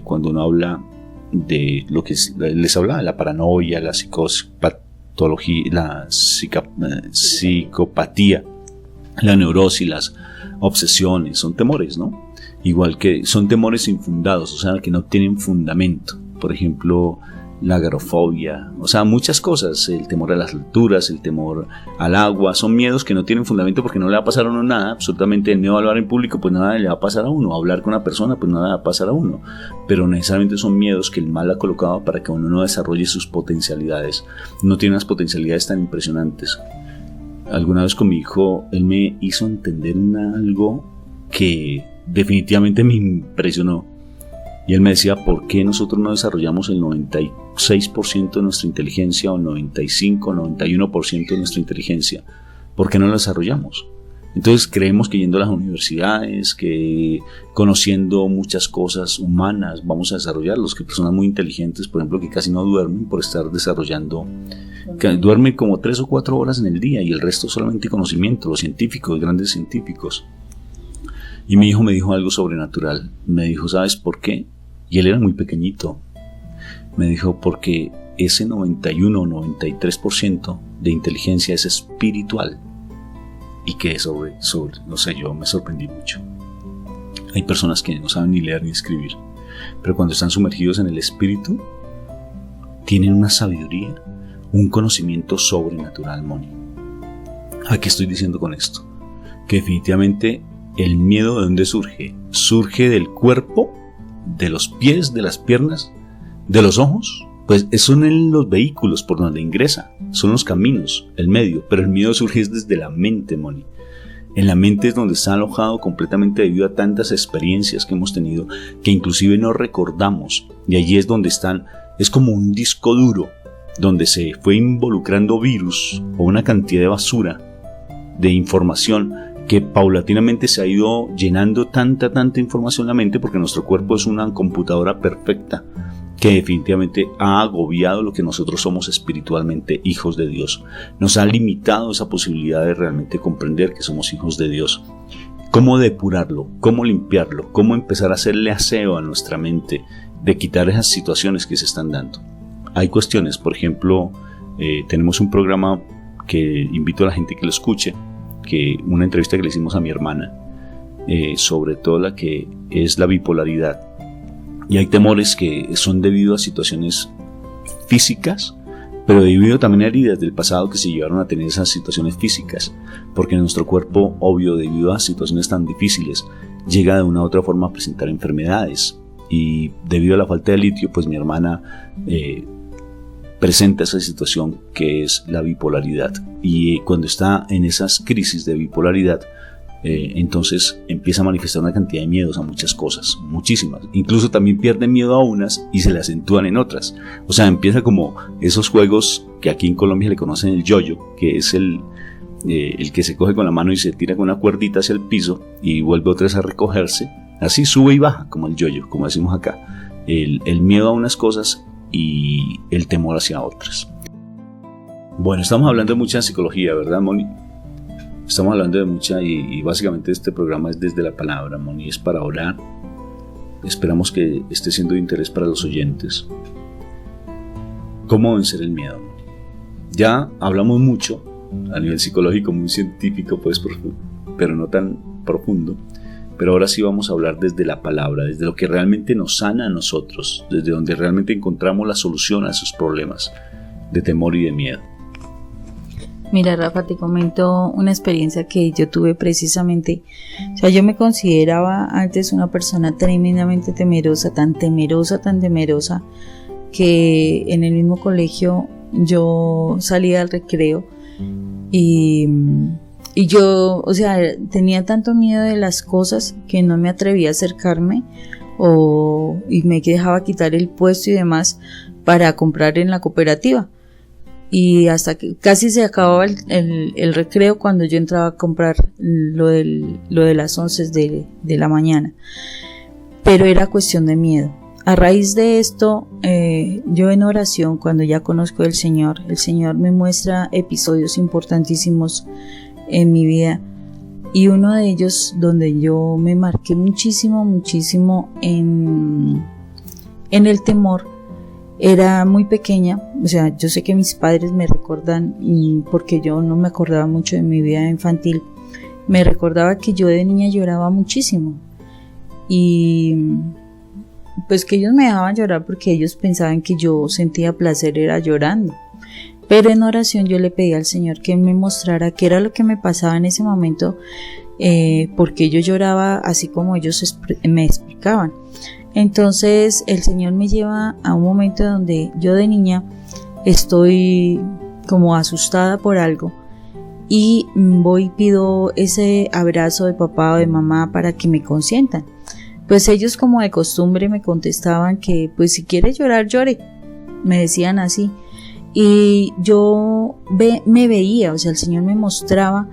Speaker 1: cuando uno habla de lo que les hablaba de la paranoia, la psicopatología, la psicopatía, la neurosis, las obsesiones, son temores, ¿no? Igual que son temores infundados, o sea, que no tienen fundamento. Por ejemplo, la agorafobia, o sea, muchas cosas, el temor a las alturas, el temor al agua, son miedos que no tienen fundamento porque no le va a pasar a uno nada, absolutamente. El miedo a hablar en público, pues nada le va a pasar a uno, a hablar con una persona, pues nada le va a pasar a uno, pero necesariamente son miedos que el mal ha colocado para que uno no desarrolle sus potencialidades. No tiene unas potencialidades tan impresionantes. Alguna vez con mi hijo, él me hizo entender algo que definitivamente me impresionó. Y él me decía, ¿por qué nosotros no desarrollamos el 96% de nuestra inteligencia o el 95, 91% de nuestra inteligencia? ¿Por qué no lo desarrollamos? Entonces creemos que yendo a las universidades, que conociendo muchas cosas humanas vamos a desarrollarlos, que personas muy inteligentes, por ejemplo, que casi no duermen por estar desarrollando, que duermen como 3 o 4 horas en el día y el resto solamente conocimiento, los científicos, grandes científicos. Y mi hijo me dijo algo sobrenatural. Me dijo, ¿sabes por qué? Y él era muy pequeñito. Me dijo, porque ese 91 o 93% de inteligencia es espiritual. Y que no sé, yo me sorprendí mucho. Hay personas que no saben ni leer ni escribir, pero cuando están sumergidos en el espíritu, tienen una sabiduría, un conocimiento sobrenatural, Moni. ¿A qué estoy diciendo con esto? Que definitivamente el miedo, ¿de dónde surge? Surge del cuerpo, de los pies, de las piernas, de los ojos. Pues son en los vehículos por donde ingresa, son los caminos, el medio, pero el miedo surge desde la mente, Moni. En la mente es donde está alojado completamente debido a tantas experiencias que hemos tenido que inclusive no recordamos, y allí es donde es como un disco duro donde se fue involucrando virus o una cantidad de basura de información que paulatinamente se ha ido llenando tanta información en la mente, porque nuestro cuerpo es una computadora perfecta que definitivamente ha agobiado lo que nosotros somos espiritualmente, hijos de Dios. Nos ha limitado esa posibilidad de realmente comprender que somos hijos de Dios. ¿Cómo depurarlo? ¿Cómo limpiarlo? ¿Cómo empezar a hacerle aseo a nuestra mente de quitar esas situaciones que se están dando? Hay cuestiones, por ejemplo, tenemos un programa que invito a la gente que lo escuche, que una entrevista que le hicimos a mi hermana, sobre todo la que es la bipolaridad. Y hay temores que son debido a situaciones físicas, pero debido también a heridas del pasado que se llevaron a tener esas situaciones físicas, porque nuestro cuerpo, obvio, debido a situaciones tan difíciles, llega de una u otra forma a presentar enfermedades. Y debido a la falta de litio, pues mi hermana presenta esa situación que es la bipolaridad. Y cuando está en esas crisis de bipolaridad, entonces empieza a manifestar una cantidad de miedos a muchas cosas, muchísimas. Incluso también pierde miedo a unas y se le acentúan en otras. O sea, empieza como esos juegos que aquí en Colombia le conocen el yo-yo, que es el que se coge con la mano y se tira con una cuerdita hacia el piso y vuelve otra vez a recogerse. Así sube y baja, como el yo-yo, como decimos acá. El miedo a unas cosas y el temor hacia otras. Bueno, estamos hablando de mucha psicología, ¿verdad, Moni? Estamos hablando de mucha y básicamente este programa es desde la palabra, Moni, es para orar. Esperamos que esté siendo de interés para los oyentes. ¿Cómo vencer el miedo? Ya hablamos mucho a nivel psicológico, muy científico, pues, pero no tan profundo. Pero ahora sí vamos a hablar desde la palabra, desde lo que realmente nos sana a nosotros, desde donde realmente encontramos la solución a esos problemas de temor y de miedo.
Speaker 2: Mira, Rafa, te comento una experiencia que yo tuve precisamente. O sea, yo me consideraba antes una persona tremendamente temerosa, tan temerosa, que en el mismo colegio yo salía al recreo y yo, o sea, tenía tanto miedo de las cosas que no me atrevía a acercarme y me dejaba quitar el puesto y demás para comprar en la cooperativa. Y hasta que casi se acababa el recreo cuando yo entraba a comprar lo de las 11 de la mañana. Pero era cuestión de miedo. A raíz de esto, yo en oración, cuando ya conozco al Señor, el Señor me muestra episodios importantísimos en mi vida, y uno de ellos donde yo me marqué muchísimo en el temor. Era muy pequeña, o sea, yo sé que mis padres me recordan, porque yo no me acordaba mucho de mi vida infantil, me recordaba que yo de niña lloraba muchísimo, y pues que ellos me dejaban llorar porque ellos pensaban que yo sentía placer era llorando. Pero en oración yo le pedí al Señor que me mostrara qué era lo que me pasaba en ese momento, porque yo lloraba así como ellos me explicaban. Entonces el Señor me lleva a un momento donde yo de niña estoy como asustada por algo, y voy y pido ese abrazo de papá o de mamá para que me consientan. Pues ellos, como de costumbre, me contestaban que pues si quiere llorar, llore, me decían así. Y yo me veía, o sea, el Señor me mostraba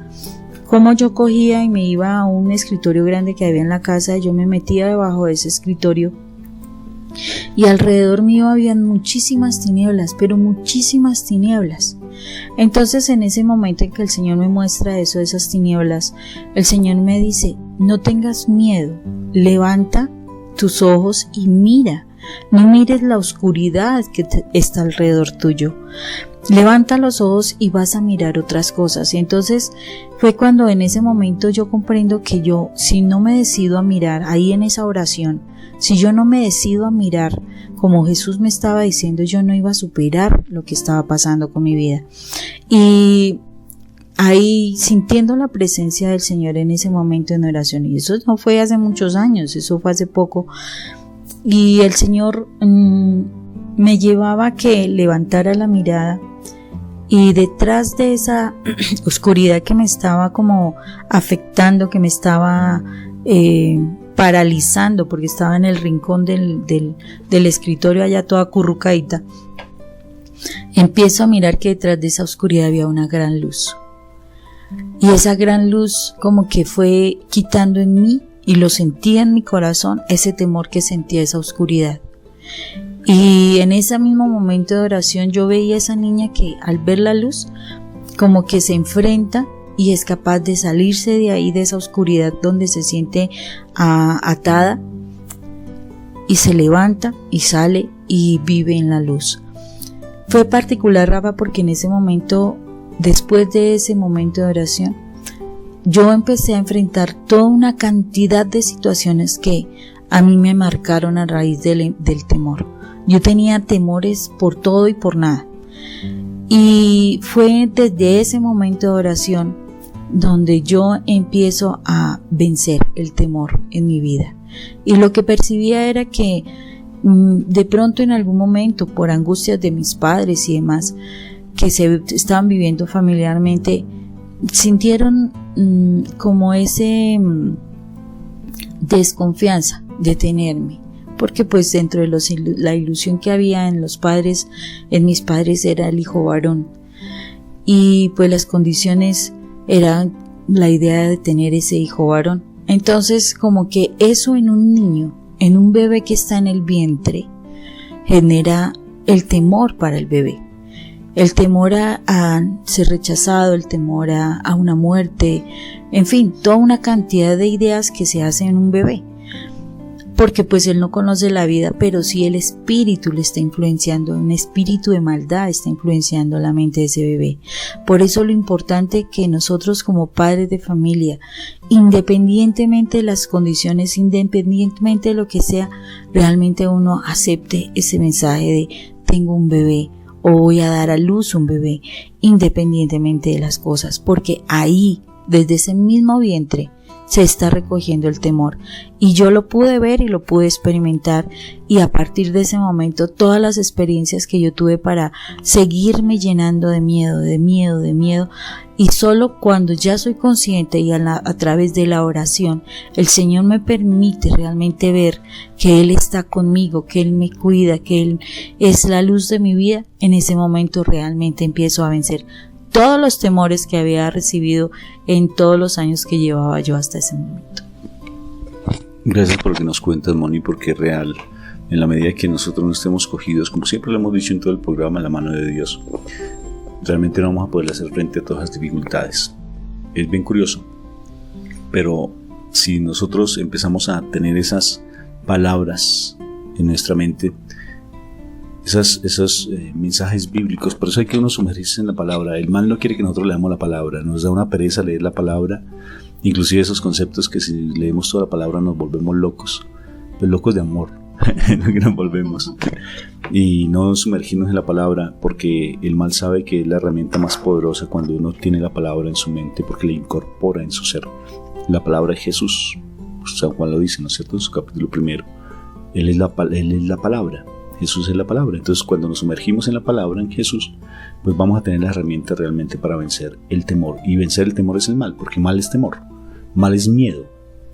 Speaker 2: cómo yo cogía y me iba a un escritorio grande que había en la casa. Yo me metía debajo de ese escritorio y alrededor mío habían muchísimas tinieblas, pero muchísimas tinieblas. Entonces, en ese momento en que el Señor me muestra eso, esas tinieblas, el Señor me dice: no tengas miedo, levanta tus ojos y mira, no mires la oscuridad que está alrededor tuyo. Levanta los ojos y vas a mirar otras cosas. Y entonces fue cuando en ese momento yo comprendo que yo, si no me decido a mirar ahí en esa oración, si yo no me decido a mirar como Jesús me estaba diciendo, yo no iba a superar lo que estaba pasando con mi vida. Y ahí, sintiendo la presencia del Señor en ese momento en oración, y eso no fue hace muchos años, eso fue hace poco, y el Señor me llevaba a que levantara la mirada, y detrás de esa oscuridad que me estaba como afectando, que me estaba paralizando, porque estaba en el rincón del escritorio allá toda acurrucadita, empiezo a mirar que detrás de esa oscuridad había una gran luz. Y esa gran luz como que fue quitando en mí, y lo sentía en mi corazón, ese temor que sentía, esa oscuridad. Y en ese mismo momento de oración yo veía a esa niña que al ver la luz como que se enfrenta y es capaz de salirse de ahí, de esa oscuridad donde se siente atada, y se levanta y sale y vive en la luz. Fue particular, Rafa, porque en ese momento, después de ese momento de oración, yo empecé a enfrentar toda una cantidad de situaciones que a mí me marcaron a raíz del temor. Yo tenía temores por todo y por nada. Y fue desde ese momento de oración donde yo empiezo a vencer el temor en mi vida. Y lo que percibía era que de pronto en algún momento, por angustias de mis padres y demás, que se estaban viviendo familiarmente, sintieron como ese desconfianza de tenerme, porque pues dentro de la ilusión que había en mis padres era el hijo varón, y pues las condiciones eran la idea de tener ese hijo varón. Entonces como que eso en un niño, en un bebé que está en el vientre, genera el temor para el bebé. El temor a ser rechazado, el temor a una muerte, en fin, toda una cantidad de ideas que se hacen en un bebé. Porque pues él no conoce la vida, pero sí el espíritu le está influenciando, un espíritu de maldad está influenciando la mente de ese bebé. Por eso lo importante que nosotros como padres de familia, independientemente de las condiciones, independientemente de lo que sea, realmente uno acepte ese mensaje de tengo un bebé, o voy a dar a luz un bebé, independientemente de las cosas, porque ahí, desde ese mismo vientre, se está recogiendo el temor. Y yo lo pude ver y lo pude experimentar, y a partir de ese momento todas las experiencias que yo tuve para seguirme llenando de miedo, y solo cuando ya soy consciente y a través de la oración el Señor me permite realmente ver que Él está conmigo, que Él me cuida, que Él es la luz de mi vida, en ese momento realmente empiezo a vencer todos los temores que había recibido en todos los años que llevaba yo hasta ese momento.
Speaker 1: Gracias por lo que nos cuentas, Moni, porque es real. en la medida que nosotros no estemos cogidos, como siempre lo hemos dicho en todo el programa, en la mano de Dios, realmente no vamos a poder hacer frente a todas las dificultades. Es bien curioso, pero si nosotros empezamos a tener esas palabras en nuestra mente, esos mensajes bíblicos, por eso hay que uno sumergirse en la palabra. El mal no quiere que nosotros leamos la palabra, nos da una pereza leer la palabra, inclusive esos conceptos que si leemos toda la palabra nos volvemos locos, pues locos de amor, lo que nos volvemos, y no sumergirnos en la palabra, porque el mal sabe que es la herramienta más poderosa cuando uno tiene la palabra en su mente, porque le incorpora en su ser. La palabra es Jesús, San Juan lo dice, ¿no es cierto?, en su capítulo 1. Él es la palabra, Jesús es la palabra. Entonces cuando nos sumergimos en la palabra, en Jesús, pues vamos a tener la herramienta realmente para vencer el temor. Y vencer el temor es el mal, porque mal es temor, mal es miedo.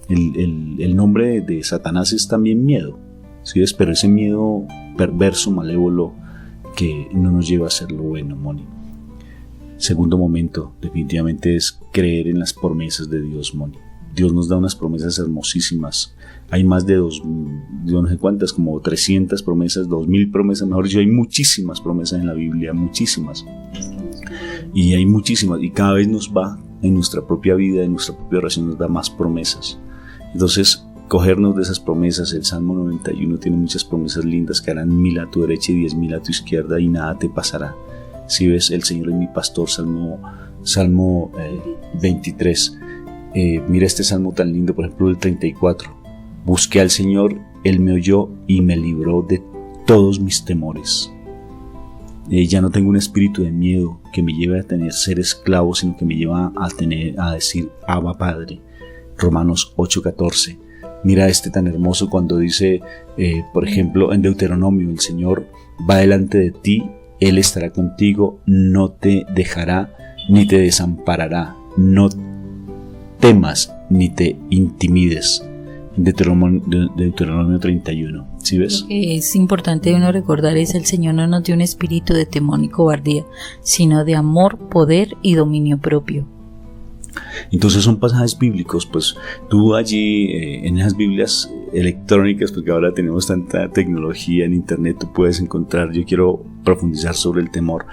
Speaker 1: El nombre de Satanás es también miedo, ¿sí ves? Pero ese miedo perverso, malévolo, que no nos lleva a hacer lo bueno, Moni. Segundo momento, definitivamente, es creer en las promesas de Dios, Moni. Dios nos da unas promesas hermosísimas. Hay más de yo no sé cuántas, como 300 promesas, 2000 promesas, mejor dicho, hay muchísimas promesas en la Biblia, muchísimas. Y hay muchísimas, y cada vez nos va en nuestra propia vida, en nuestra propia oración, nos da más promesas. Entonces, cogernos de esas promesas. El Salmo 91 tiene muchas promesas lindas, que harán 1000 a tu derecha y 10,000 a tu izquierda, y nada te pasará. Si ves, el Señor es mi pastor, Salmo 23. Mira este salmo tan lindo, por ejemplo, el 34. Busqué al Señor, Él me oyó y me libró de todos mis temores. Ya no tengo un espíritu de miedo que me lleve a ser esclavo, sino que me lleva a decir Abba Padre. Romanos 8:14. Mira este tan hermoso cuando dice, por ejemplo, en Deuteronomio, el Señor va delante de ti, Él estará contigo, no te dejará ni te desamparará, no temas ni te intimides. Deuteronomio 31, ¿sí ves?
Speaker 2: Lo que es importante uno recordar es: el Señor no nos dio un espíritu de temor ni cobardía, sino de amor, poder y dominio propio.
Speaker 1: Entonces son pasajes bíblicos. Pues tú allí en esas Biblias electrónicas, porque ahora tenemos tanta tecnología en internet, tú puedes encontrar. Yo quiero profundizar sobre el temor,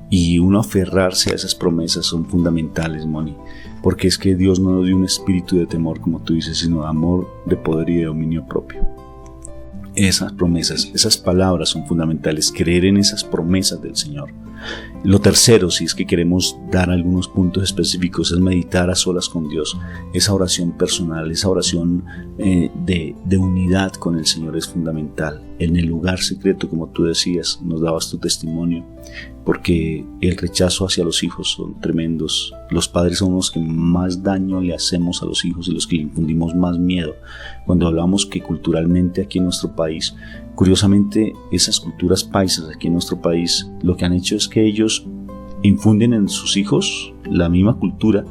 Speaker 1: y uno aferrarse a esas promesas son fundamentales, Moni, porque es que Dios no nos dio un espíritu de temor, como tú dices, sino de amor, de poder y de dominio propio. Esas promesas, esas palabras son fundamentales, creer en esas promesas del Señor. Lo tercero, si es que queremos dar algunos puntos específicos, es meditar a solas con Dios. Esa oración personal, esa oración de unidad con el Señor es fundamental. En el lugar secreto, como tú decías, nos dabas tu testimonio, porque el rechazo hacia los hijos son tremendos. Los padres son los que más daño le hacemos a los hijos y los que le infundimos más miedo. Cuando hablamos que culturalmente aquí en nuestro país, curiosamente esas culturas paisas aquí en nuestro país, lo que han hecho es que ellos infunden en sus hijos la misma cultura,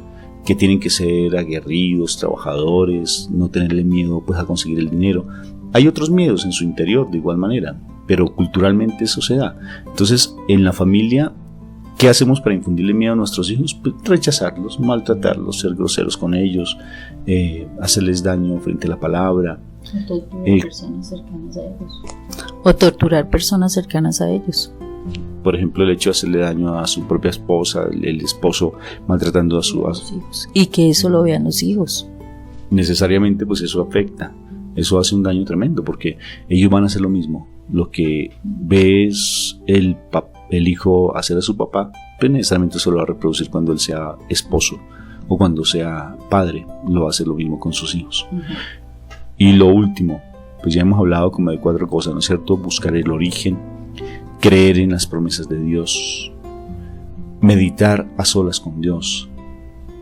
Speaker 1: que tienen que ser aguerridos, trabajadores, no tenerle miedo pues a conseguir el dinero. Hay otros miedos en su interior de igual manera, pero culturalmente eso se da. Entonces, en la familia, ¿qué hacemos para infundirle miedo a nuestros hijos? Pues rechazarlos, maltratarlos, ser groseros con ellos, hacerles daño frente a la palabra.
Speaker 2: O torturar personas cercanas a ellos.
Speaker 1: Por ejemplo, el hecho de hacerle daño a su propia esposa, el esposo maltratando a sus hijos.
Speaker 2: Y que eso lo vean los hijos.
Speaker 1: Necesariamente, pues eso afecta. Eso hace un daño tremendo, porque ellos van a hacer lo mismo. Lo que ves el hijo hacer a su papá, pues necesariamente eso lo va a reproducir cuando él sea esposo o cuando sea padre. Lo va a hacer lo mismo con sus hijos. Uh-huh. Y lo último, pues ya hemos hablado como de 4 cosas, ¿no es cierto? Buscar el origen, creer en las promesas de Dios, meditar a solas con Dios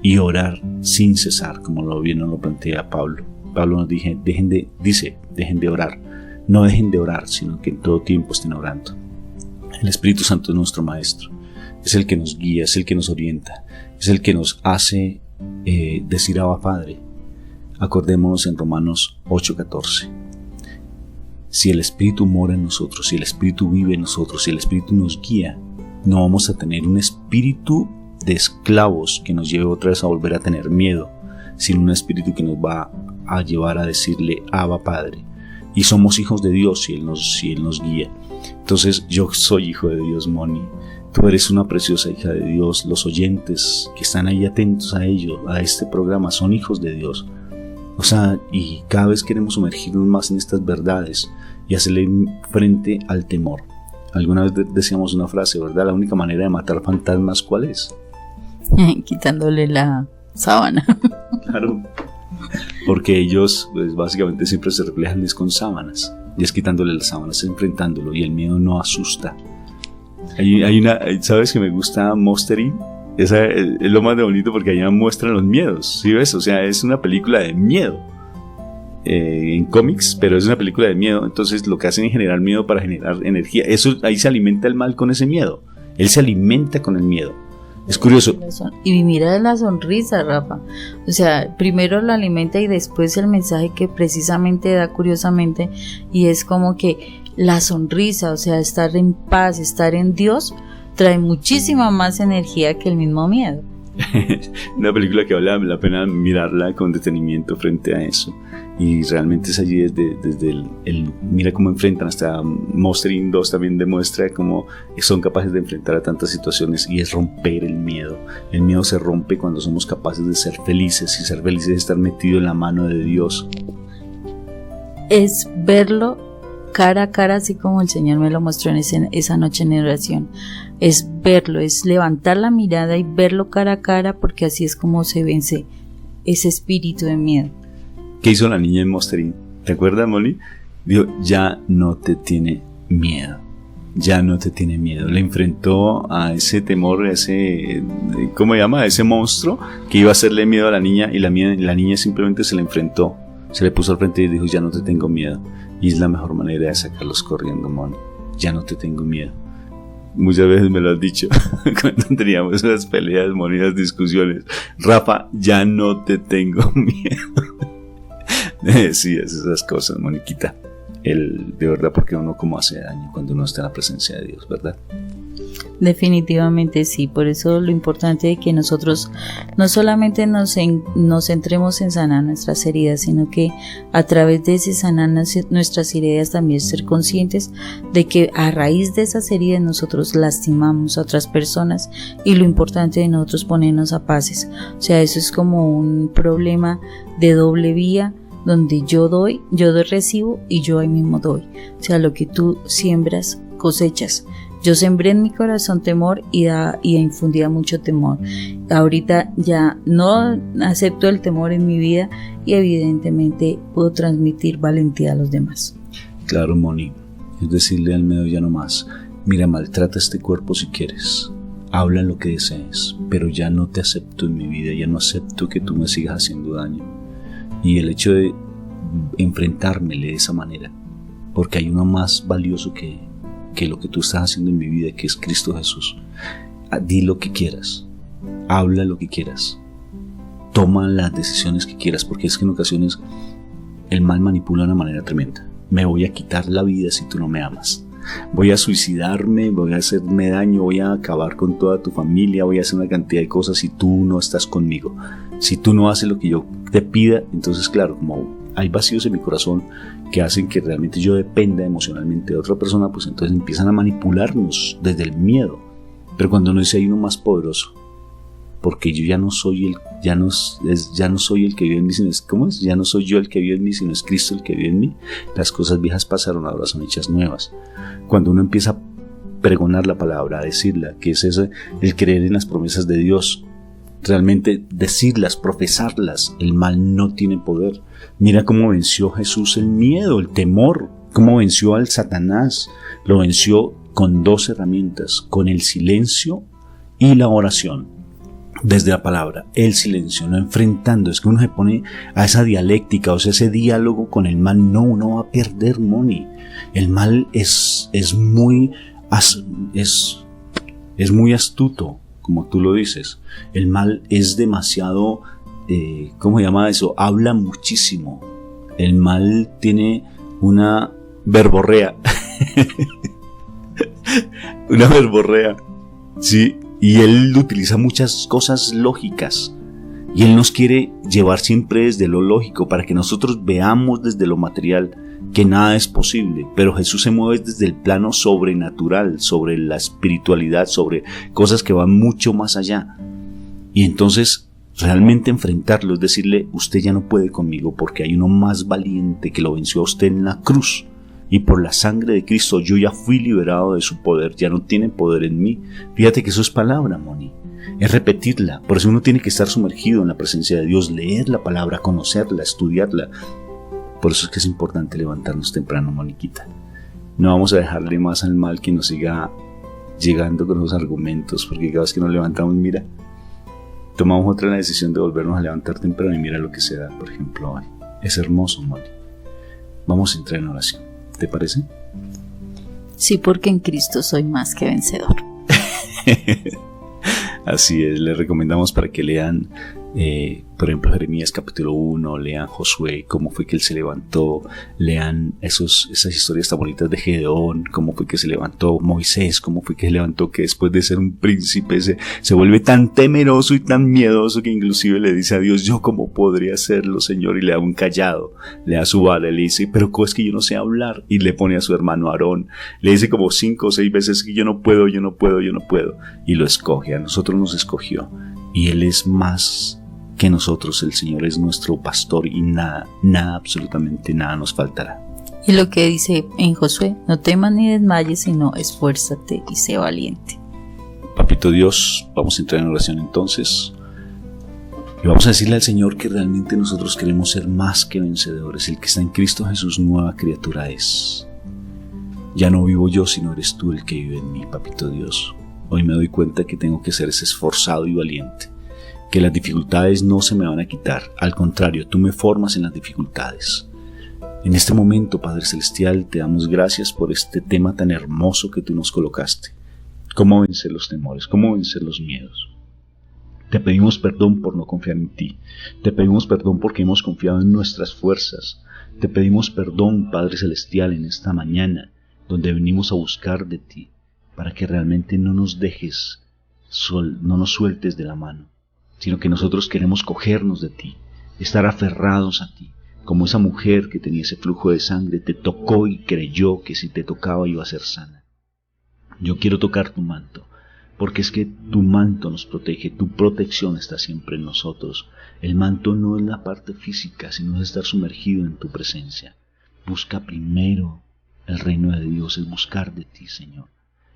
Speaker 1: y orar sin cesar, como lo bien nos lo plantea Pablo. Pablo nos dice, dejen de orar. No dejen de orar, sino que en todo tiempo estén orando. El Espíritu Santo es nuestro Maestro. Es el que nos guía, es el que nos orienta, es el que nos hace decir Abba Padre. Acordémonos en Romanos 8:14. Si el Espíritu mora en nosotros, si el Espíritu vive en nosotros, si el Espíritu nos guía, no vamos a tener un espíritu de esclavos que nos lleve otra vez a volver a tener miedo, sino un espíritu que nos va a llevar a decirle Abba Padre. y somos hijos de Dios y Él nos guía. Entonces yo soy hijo de Dios, Moni. Tú eres una preciosa hija de Dios. Los oyentes que están ahí atentos a ello, a este programa, son hijos de Dios. O sea, y cada vez queremos sumergirnos más en estas verdades y hacerle frente al temor. Alguna vez decíamos una frase, ¿verdad? La única manera de matar fantasmas, ¿cuál es?
Speaker 2: Quitándole la sábana.
Speaker 1: Claro, porque ellos pues, básicamente siempre se reflejan es con sábanas. Y es quitándole las sábanas, enfrentándolo, y el miedo no asusta. Hay una, ¿sabes que me gusta Monster Inc? Esa es lo más de bonito porque allá muestran los miedos, ¿sí ves? O sea, es una película de miedo en cómics, pero es una película de miedo. Entonces lo que hacen es generar miedo para generar energía. Eso, ahí se alimenta el mal con ese miedo. Él se alimenta con el miedo. Es curioso.
Speaker 2: Y mira la sonrisa, Rafa. O sea, primero lo alimenta y después el mensaje que precisamente da curiosamente, y es como que la sonrisa, o sea, estar en paz, estar en Dios, trae muchísima más energía que el mismo miedo.
Speaker 1: Una película que vale la pena mirarla con detenimiento frente a eso, y realmente es allí desde el mira cómo enfrentan. Hasta Monster Inc. 2 también demuestra cómo son capaces de enfrentar a tantas situaciones, y es romper el miedo. El miedo se rompe cuando somos capaces de ser felices, y ser felices es estar metido en la mano de Dios.
Speaker 2: Es verlo cara a cara, así como el Señor me lo mostró en esa noche en oración. Es verlo, es levantar la mirada y verlo cara a cara, porque así es como se vence ese espíritu de miedo.
Speaker 1: ¿Qué hizo la niña en Monster Inc? ¿Te acuerdas, Molly? Dijo, ya no te tiene miedo. Ya no te tiene miedo. Le enfrentó a ese temor, a ese, ¿cómo se llama? A ese monstruo que iba a hacerle miedo a la niña, y la niña simplemente se le enfrentó. Se le puso al frente y dijo, ya no te tengo miedo. Y es la mejor manera de sacarlos corriendo, Moni. Ya no te tengo miedo. Muchas veces me lo has dicho cuando teníamos esas peleas, Moni, las discusiones. Rafa, ya no te tengo miedo. Sí, esas cosas, Moniquita. De verdad, porque uno como hace daño cuando uno está en la presencia de Dios, ¿verdad?
Speaker 2: Definitivamente sí. Por eso lo importante es que nosotros no solamente nos centremos en sanar nuestras heridas, sino que a través de ese sanar nuestras heridas también ser conscientes de que a raíz de esas heridas nosotros lastimamos a otras personas, y lo importante de nosotros ponernos a paces. O sea, eso es como un problema de doble vía, donde yo doy, recibo, y yo ahí mismo doy. O sea, lo que tú siembras, cosechas. Yo sembré en mi corazón temor y infundía mucho temor. Ahorita ya no acepto el temor en mi vida, y evidentemente puedo transmitir valentía a los demás.
Speaker 1: Claro, Moni. Es decirle al miedo ya no más. Mira, maltrata este cuerpo si quieres. Habla lo que desees, pero ya no te acepto en mi vida. Ya no acepto que tú me sigas haciendo daño. Y el hecho de enfrentármele de esa manera, porque hay uno más valioso que lo que tú estás haciendo en mi vida, que es Cristo Jesús. Di lo que quieras, habla lo que quieras, toma las decisiones que quieras, porque es que en ocasiones el mal manipula de una manera tremenda. Me voy a quitar la vida si tú no me amas. Voy a suicidarme, voy a hacerme daño, voy a acabar con toda tu familia, voy a hacer una cantidad de cosas si tú no estás conmigo. Si tú no haces lo que yo te pida, entonces claro, como hay vacíos en mi corazón que hacen que realmente yo dependa emocionalmente de otra persona, pues entonces empiezan a manipularnos desde el miedo. Pero cuando no dice hay uno más poderoso, porque yo ya no soy el que vive en mí, sino ¿cómo es? Ya no soy yo el que vive en mí, sino es Cristo el que vive en mí. Las cosas viejas pasaron, ahora son hechas nuevas. Cuando uno empieza a pregonar la palabra, a decirla, que es ese, el creer en las promesas de Dios, realmente decirlas, profesarlas, el mal no tiene poder. Mira cómo venció Jesús el miedo, el temor, cómo venció al Satanás. Lo venció con dos herramientas, con el silencio y la oración. Desde la palabra, el silencio, no enfrentando. Es que uno se pone a esa dialéctica, o sea, ese diálogo con el mal. No, uno va a perder, Moni. El mal es muy astuto, como tú lo dices. El mal es demasiado, ¿cómo se llama eso? Habla muchísimo. El mal tiene una verborrea. Una verborrea, sí. Y él utiliza muchas cosas lógicas. Y él nos quiere llevar siempre desde lo lógico, para que nosotros veamos desde lo material. que nada es posible, pero Jesús se mueve desde el plano sobrenatural, sobre la espiritualidad, sobre cosas que van mucho más allá. Y entonces realmente enfrentarlo es decirle, usted ya no puede conmigo porque hay uno más valiente que lo venció a usted en la cruz. Y por la sangre de Cristo yo ya fui liberado de su poder, ya no tiene poder en mí. Fíjate que eso es palabra, Moni. Es repetirla. Por eso uno tiene que estar sumergido en la presencia de Dios, leer la palabra, conocerla, estudiarla. Por eso es que es importante levantarnos temprano, Moniquita. No vamos a dejarle más al mal que nos siga llegando con los argumentos, porque cada vez que nos levantamos, mira, tomamos otra decisión de volvernos a levantar temprano y mira lo que se da, por ejemplo, hoy. Es hermoso, Moni. Vamos a entrar en oración. ¿Te parece?
Speaker 2: Sí, porque en Cristo soy más que vencedor.
Speaker 1: Así es, les recomendamos para que lean, por ejemplo, Jeremías capítulo 1, lean Josué, cómo fue que él se levantó, lean esas historias tan bonitas de Gedeón, cómo fue que se levantó, Moisés, cómo fue que se levantó, que después de ser un príncipe se vuelve tan temeroso y tan miedoso que inclusive le dice a Dios, yo cómo podría hacerlo, Señor, y le da un callado, le da su vara, le dice, pero ¿cómo es que yo no sé hablar? Y le pone a su hermano Aarón, le dice como 5 o 6 veces que yo no puedo, y lo escoge, a nosotros nos escogió, y Él es más que nosotros, el Señor es nuestro pastor y nada, absolutamente nada nos faltará.
Speaker 2: Y lo que dice en Josué, no temas ni desmayes, sino esfuérzate y sé valiente.
Speaker 1: Papito Dios, vamos a entrar en oración entonces y vamos a decirle al Señor que realmente nosotros queremos ser más que vencedores. El que está en Cristo Jesús, nueva criatura es. Ya no vivo yo, sino eres tú el que vive en mí, Papito Dios. Hoy me doy cuenta que tengo que ser ese esforzado y valiente, que las dificultades no se me van a quitar, al contrario, tú me formas en las dificultades. En este momento, Padre Celestial, te damos gracias por este tema tan hermoso que tú nos colocaste. ¿Cómo vencer los temores? ¿Cómo vencer los miedos? Te pedimos perdón por no confiar en ti. Te pedimos perdón porque hemos confiado en nuestras fuerzas. Te pedimos perdón, Padre Celestial, en esta mañana, donde venimos a buscar de ti, para que realmente no nos dejes, no nos sueltes de la mano, sino que nosotros queremos cogernos de ti, estar aferrados a ti, como esa mujer que tenía ese flujo de sangre, te tocó y creyó que si te tocaba iba a ser sana. Yo quiero tocar tu manto, porque es que tu manto nos protege, tu protección está siempre en nosotros. El manto no es la parte física, sino es estar sumergido en tu presencia. Busca primero el reino de Dios, es buscar de ti, Señor.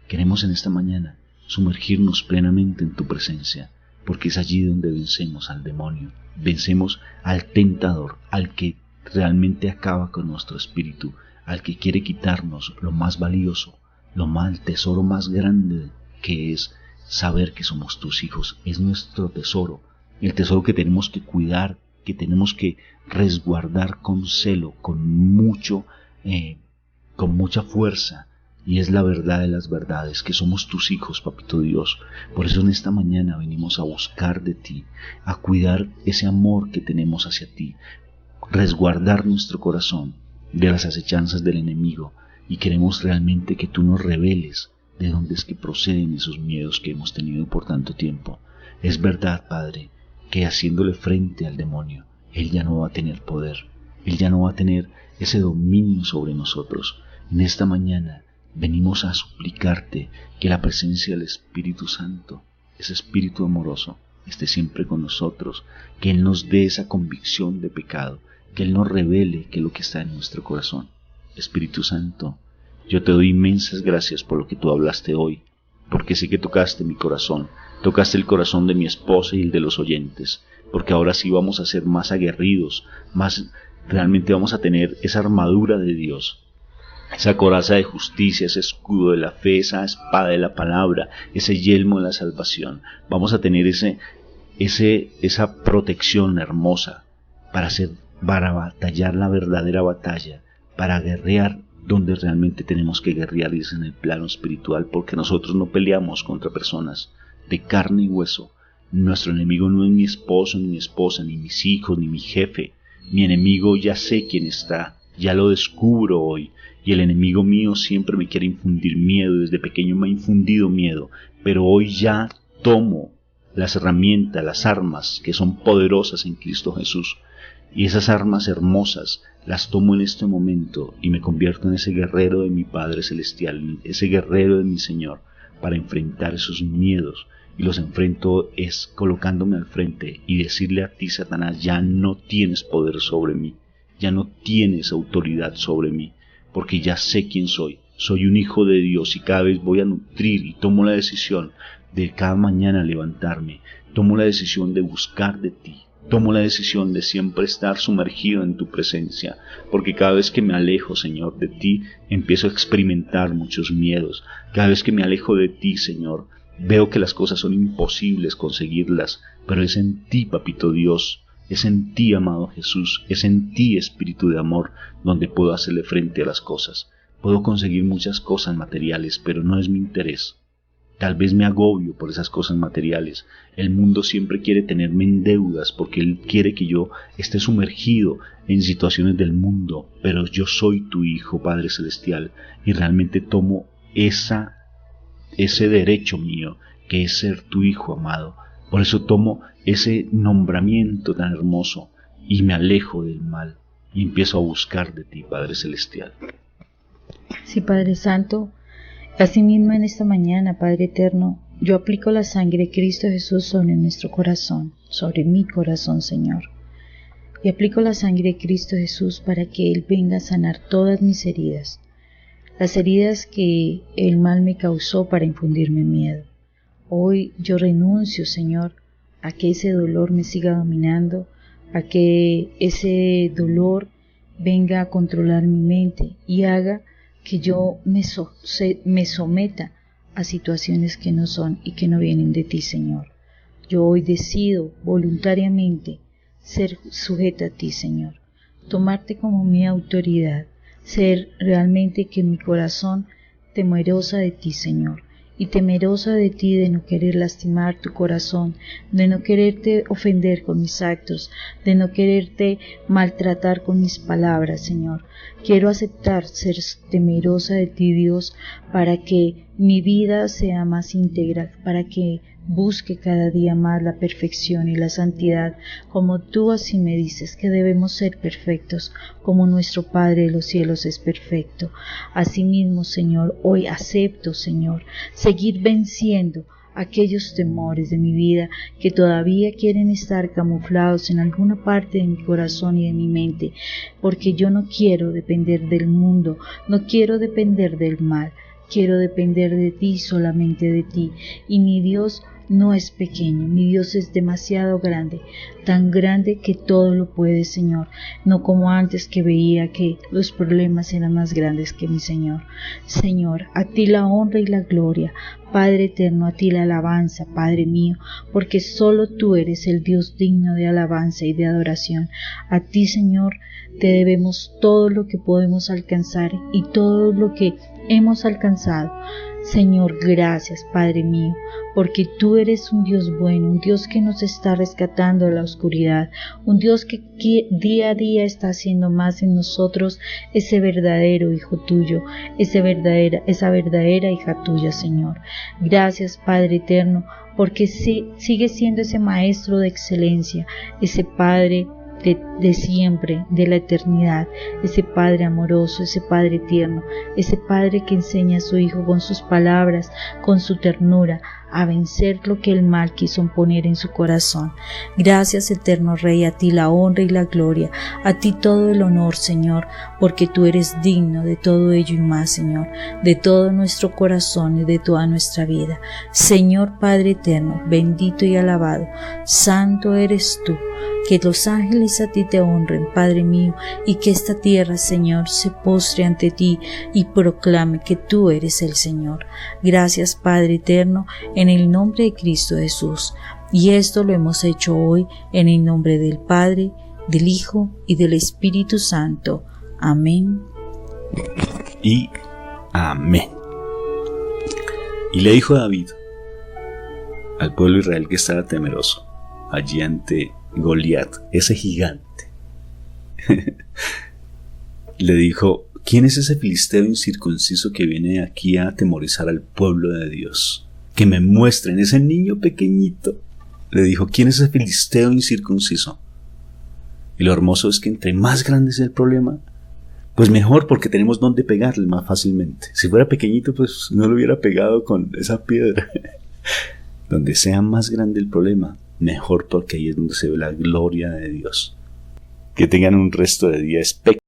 Speaker 1: Queremos en esta mañana sumergirnos plenamente en tu presencia, porque es allí donde vencemos al demonio, vencemos al tentador, al que realmente acaba con nuestro espíritu, al que quiere quitarnos lo más valioso, el tesoro más grande que es saber que somos tus hijos. Es nuestro tesoro, el tesoro que tenemos que cuidar, que tenemos que resguardar con celo, con mucha fuerza. Y es la verdad de las verdades, que somos tus hijos, Papito Dios. Por eso en esta mañana venimos a buscar de ti, a cuidar ese amor que tenemos hacia ti, resguardar nuestro corazón de las acechanzas del enemigo, y queremos realmente que tú nos reveles de dónde es que proceden esos miedos que hemos tenido por tanto tiempo. Es verdad, Padre, que haciéndole frente al demonio, él ya no va a tener poder, él ya no va a tener ese dominio sobre nosotros. En esta mañana venimos a suplicarte que la presencia del Espíritu Santo, ese Espíritu amoroso, esté siempre con nosotros, que Él nos dé esa convicción de pecado, que Él nos revele qué es lo que está en nuestro corazón. Espíritu Santo, yo te doy inmensas gracias por lo que tú hablaste hoy, porque sé que tocaste mi corazón, tocaste el corazón de mi esposa y el de los oyentes, porque ahora sí vamos a ser más aguerridos, realmente vamos a tener esa armadura de Dios, esa coraza de justicia, ese escudo de la fe, esa espada de la palabra, ese yelmo de la salvación. Vamos a tener esa protección hermosa para batallar la verdadera batalla, para guerrear donde realmente tenemos que guerrear, y es en el plano espiritual, porque nosotros no peleamos contra personas de carne y hueso. Nuestro enemigo no es mi esposo, ni mi esposa, ni mis hijos, ni mi jefe. Mi enemigo ya sé quién está, ya lo descubro hoy. Y el enemigo mío siempre me quiere infundir miedo, desde pequeño me ha infundido miedo, pero hoy ya tomo las herramientas, las armas que son poderosas en Cristo Jesús. Y esas armas hermosas las tomo en este momento y me convierto en ese guerrero de mi Padre Celestial, ese guerrero de mi Señor, para enfrentar esos miedos. Y los enfrento es colocándome al frente y decirle a ti, Satanás, ya no tienes poder sobre mí, ya no tienes autoridad sobre mí, porque ya sé quién soy. Soy un hijo de Dios y cada vez voy a nutrir y tomo la decisión de cada mañana levantarme. Tomo la decisión de buscar de ti. Tomo la decisión de siempre estar sumergido en tu presencia, porque cada vez que me alejo, Señor, de ti, empiezo a experimentar muchos miedos. Cada vez que me alejo de ti, Señor, veo que las cosas son imposibles conseguirlas, pero es en ti, Papito Dios, es en ti, amado Jesús, es en ti, Espíritu de amor, donde puedo hacerle frente a las cosas. Puedo conseguir muchas cosas materiales, pero no es mi interés. Tal vez me agobio por esas cosas materiales. El mundo siempre quiere tenerme en deudas porque él quiere que yo esté sumergido en situaciones del mundo, pero yo soy tu Hijo, Padre Celestial, y realmente tomo ese derecho mío, que es ser tu Hijo amado. Por eso tomo ese nombramiento tan hermoso y me alejo del mal y empiezo a buscar de ti, Padre Celestial.
Speaker 3: Sí, Padre Santo, asimismo en esta mañana, Padre Eterno, yo aplico la sangre de Cristo Jesús sobre nuestro corazón, sobre mi corazón, Señor. Y aplico la sangre de Cristo Jesús para que Él venga a sanar todas mis heridas, las heridas que el mal me causó para infundirme miedo. Hoy yo renuncio, Señor, a que ese dolor me siga dominando, a que ese dolor venga a controlar mi mente y haga que yo me someta a situaciones que no son y que no vienen de ti, Señor. Yo hoy decido voluntariamente ser sujeta a ti, Señor, tomarte como mi autoridad, ser realmente que mi corazón temerosa de ti, Señor, y temerosa de ti, de no querer lastimar tu corazón, de no quererte ofender con mis actos, de no quererte maltratar con mis palabras, Señor. Quiero aceptar ser temerosa de ti, Dios, para que mi vida sea más íntegra, para que busque cada día más la perfección y la santidad, como tú así me dices que debemos ser perfectos, como nuestro Padre de los cielos es perfecto. Asimismo, Señor, hoy acepto, Señor, seguir venciendo aquellos temores de mi vida que todavía quieren estar camuflados en alguna parte de mi corazón y de mi mente, porque yo no quiero depender del mundo, no quiero depender del mal, quiero depender de ti, solamente de ti, y mi Dios no es pequeño, mi Dios es demasiado grande, tan grande que todo lo puede, Señor, no como antes que veía que los problemas eran más grandes que mi Señor. Señor, a ti la honra y la gloria, Padre eterno, a ti la alabanza, Padre mío, porque solo tú eres el Dios digno de alabanza y de adoración. A ti, Señor, te debemos todo lo que podemos alcanzar y todo lo que hemos alcanzado. Señor, gracias, Padre mío, porque tú eres un Dios bueno, un Dios que nos está rescatando de la oscuridad, un Dios que día a día está haciendo más en nosotros ese verdadero Hijo tuyo, esa verdadera hija tuya, Señor. Gracias, Padre eterno, porque sigue siendo ese Maestro de excelencia, ese Padre de siempre, de la eternidad, ese Padre amoroso, ese Padre tierno, ese Padre que enseña a su Hijo con sus palabras, con su ternura, a vencer lo que el mal quiso poner en su corazón. Gracias, eterno Rey, a ti la honra y la gloria, a ti todo el honor, Señor, porque tú eres digno de todo ello y más, Señor, de todo nuestro corazón y de toda nuestra vida. Señor Padre eterno, bendito y alabado, santo eres tú. Que los ángeles a ti te honren, Padre mío, y que esta tierra, Señor, se postre ante ti y proclame que tú eres el Señor. Gracias, Padre eterno, en el nombre de Cristo Jesús. Y esto lo hemos hecho hoy en el nombre del Padre, del Hijo y del Espíritu Santo. Amén.
Speaker 1: Y amén. Y le dijo David al pueblo de Israel que estaba temeroso allí ante Goliat, ese gigante. Le dijo: ¿quién es ese filisteo incircunciso que viene aquí a atemorizar al pueblo de Dios? Que me muestren ese niño pequeñito, le dijo: ¿quién es ese filisteo incircunciso? Y lo hermoso es que entre más grande es el problema, pues mejor, porque tenemos donde pegarle más fácilmente. Si fuera pequeñito, pues no lo hubiera pegado con esa piedra. Donde sea más grande el problema, mejor, porque ahí es donde se ve la gloria de Dios. Que tengan un resto de día espectacular.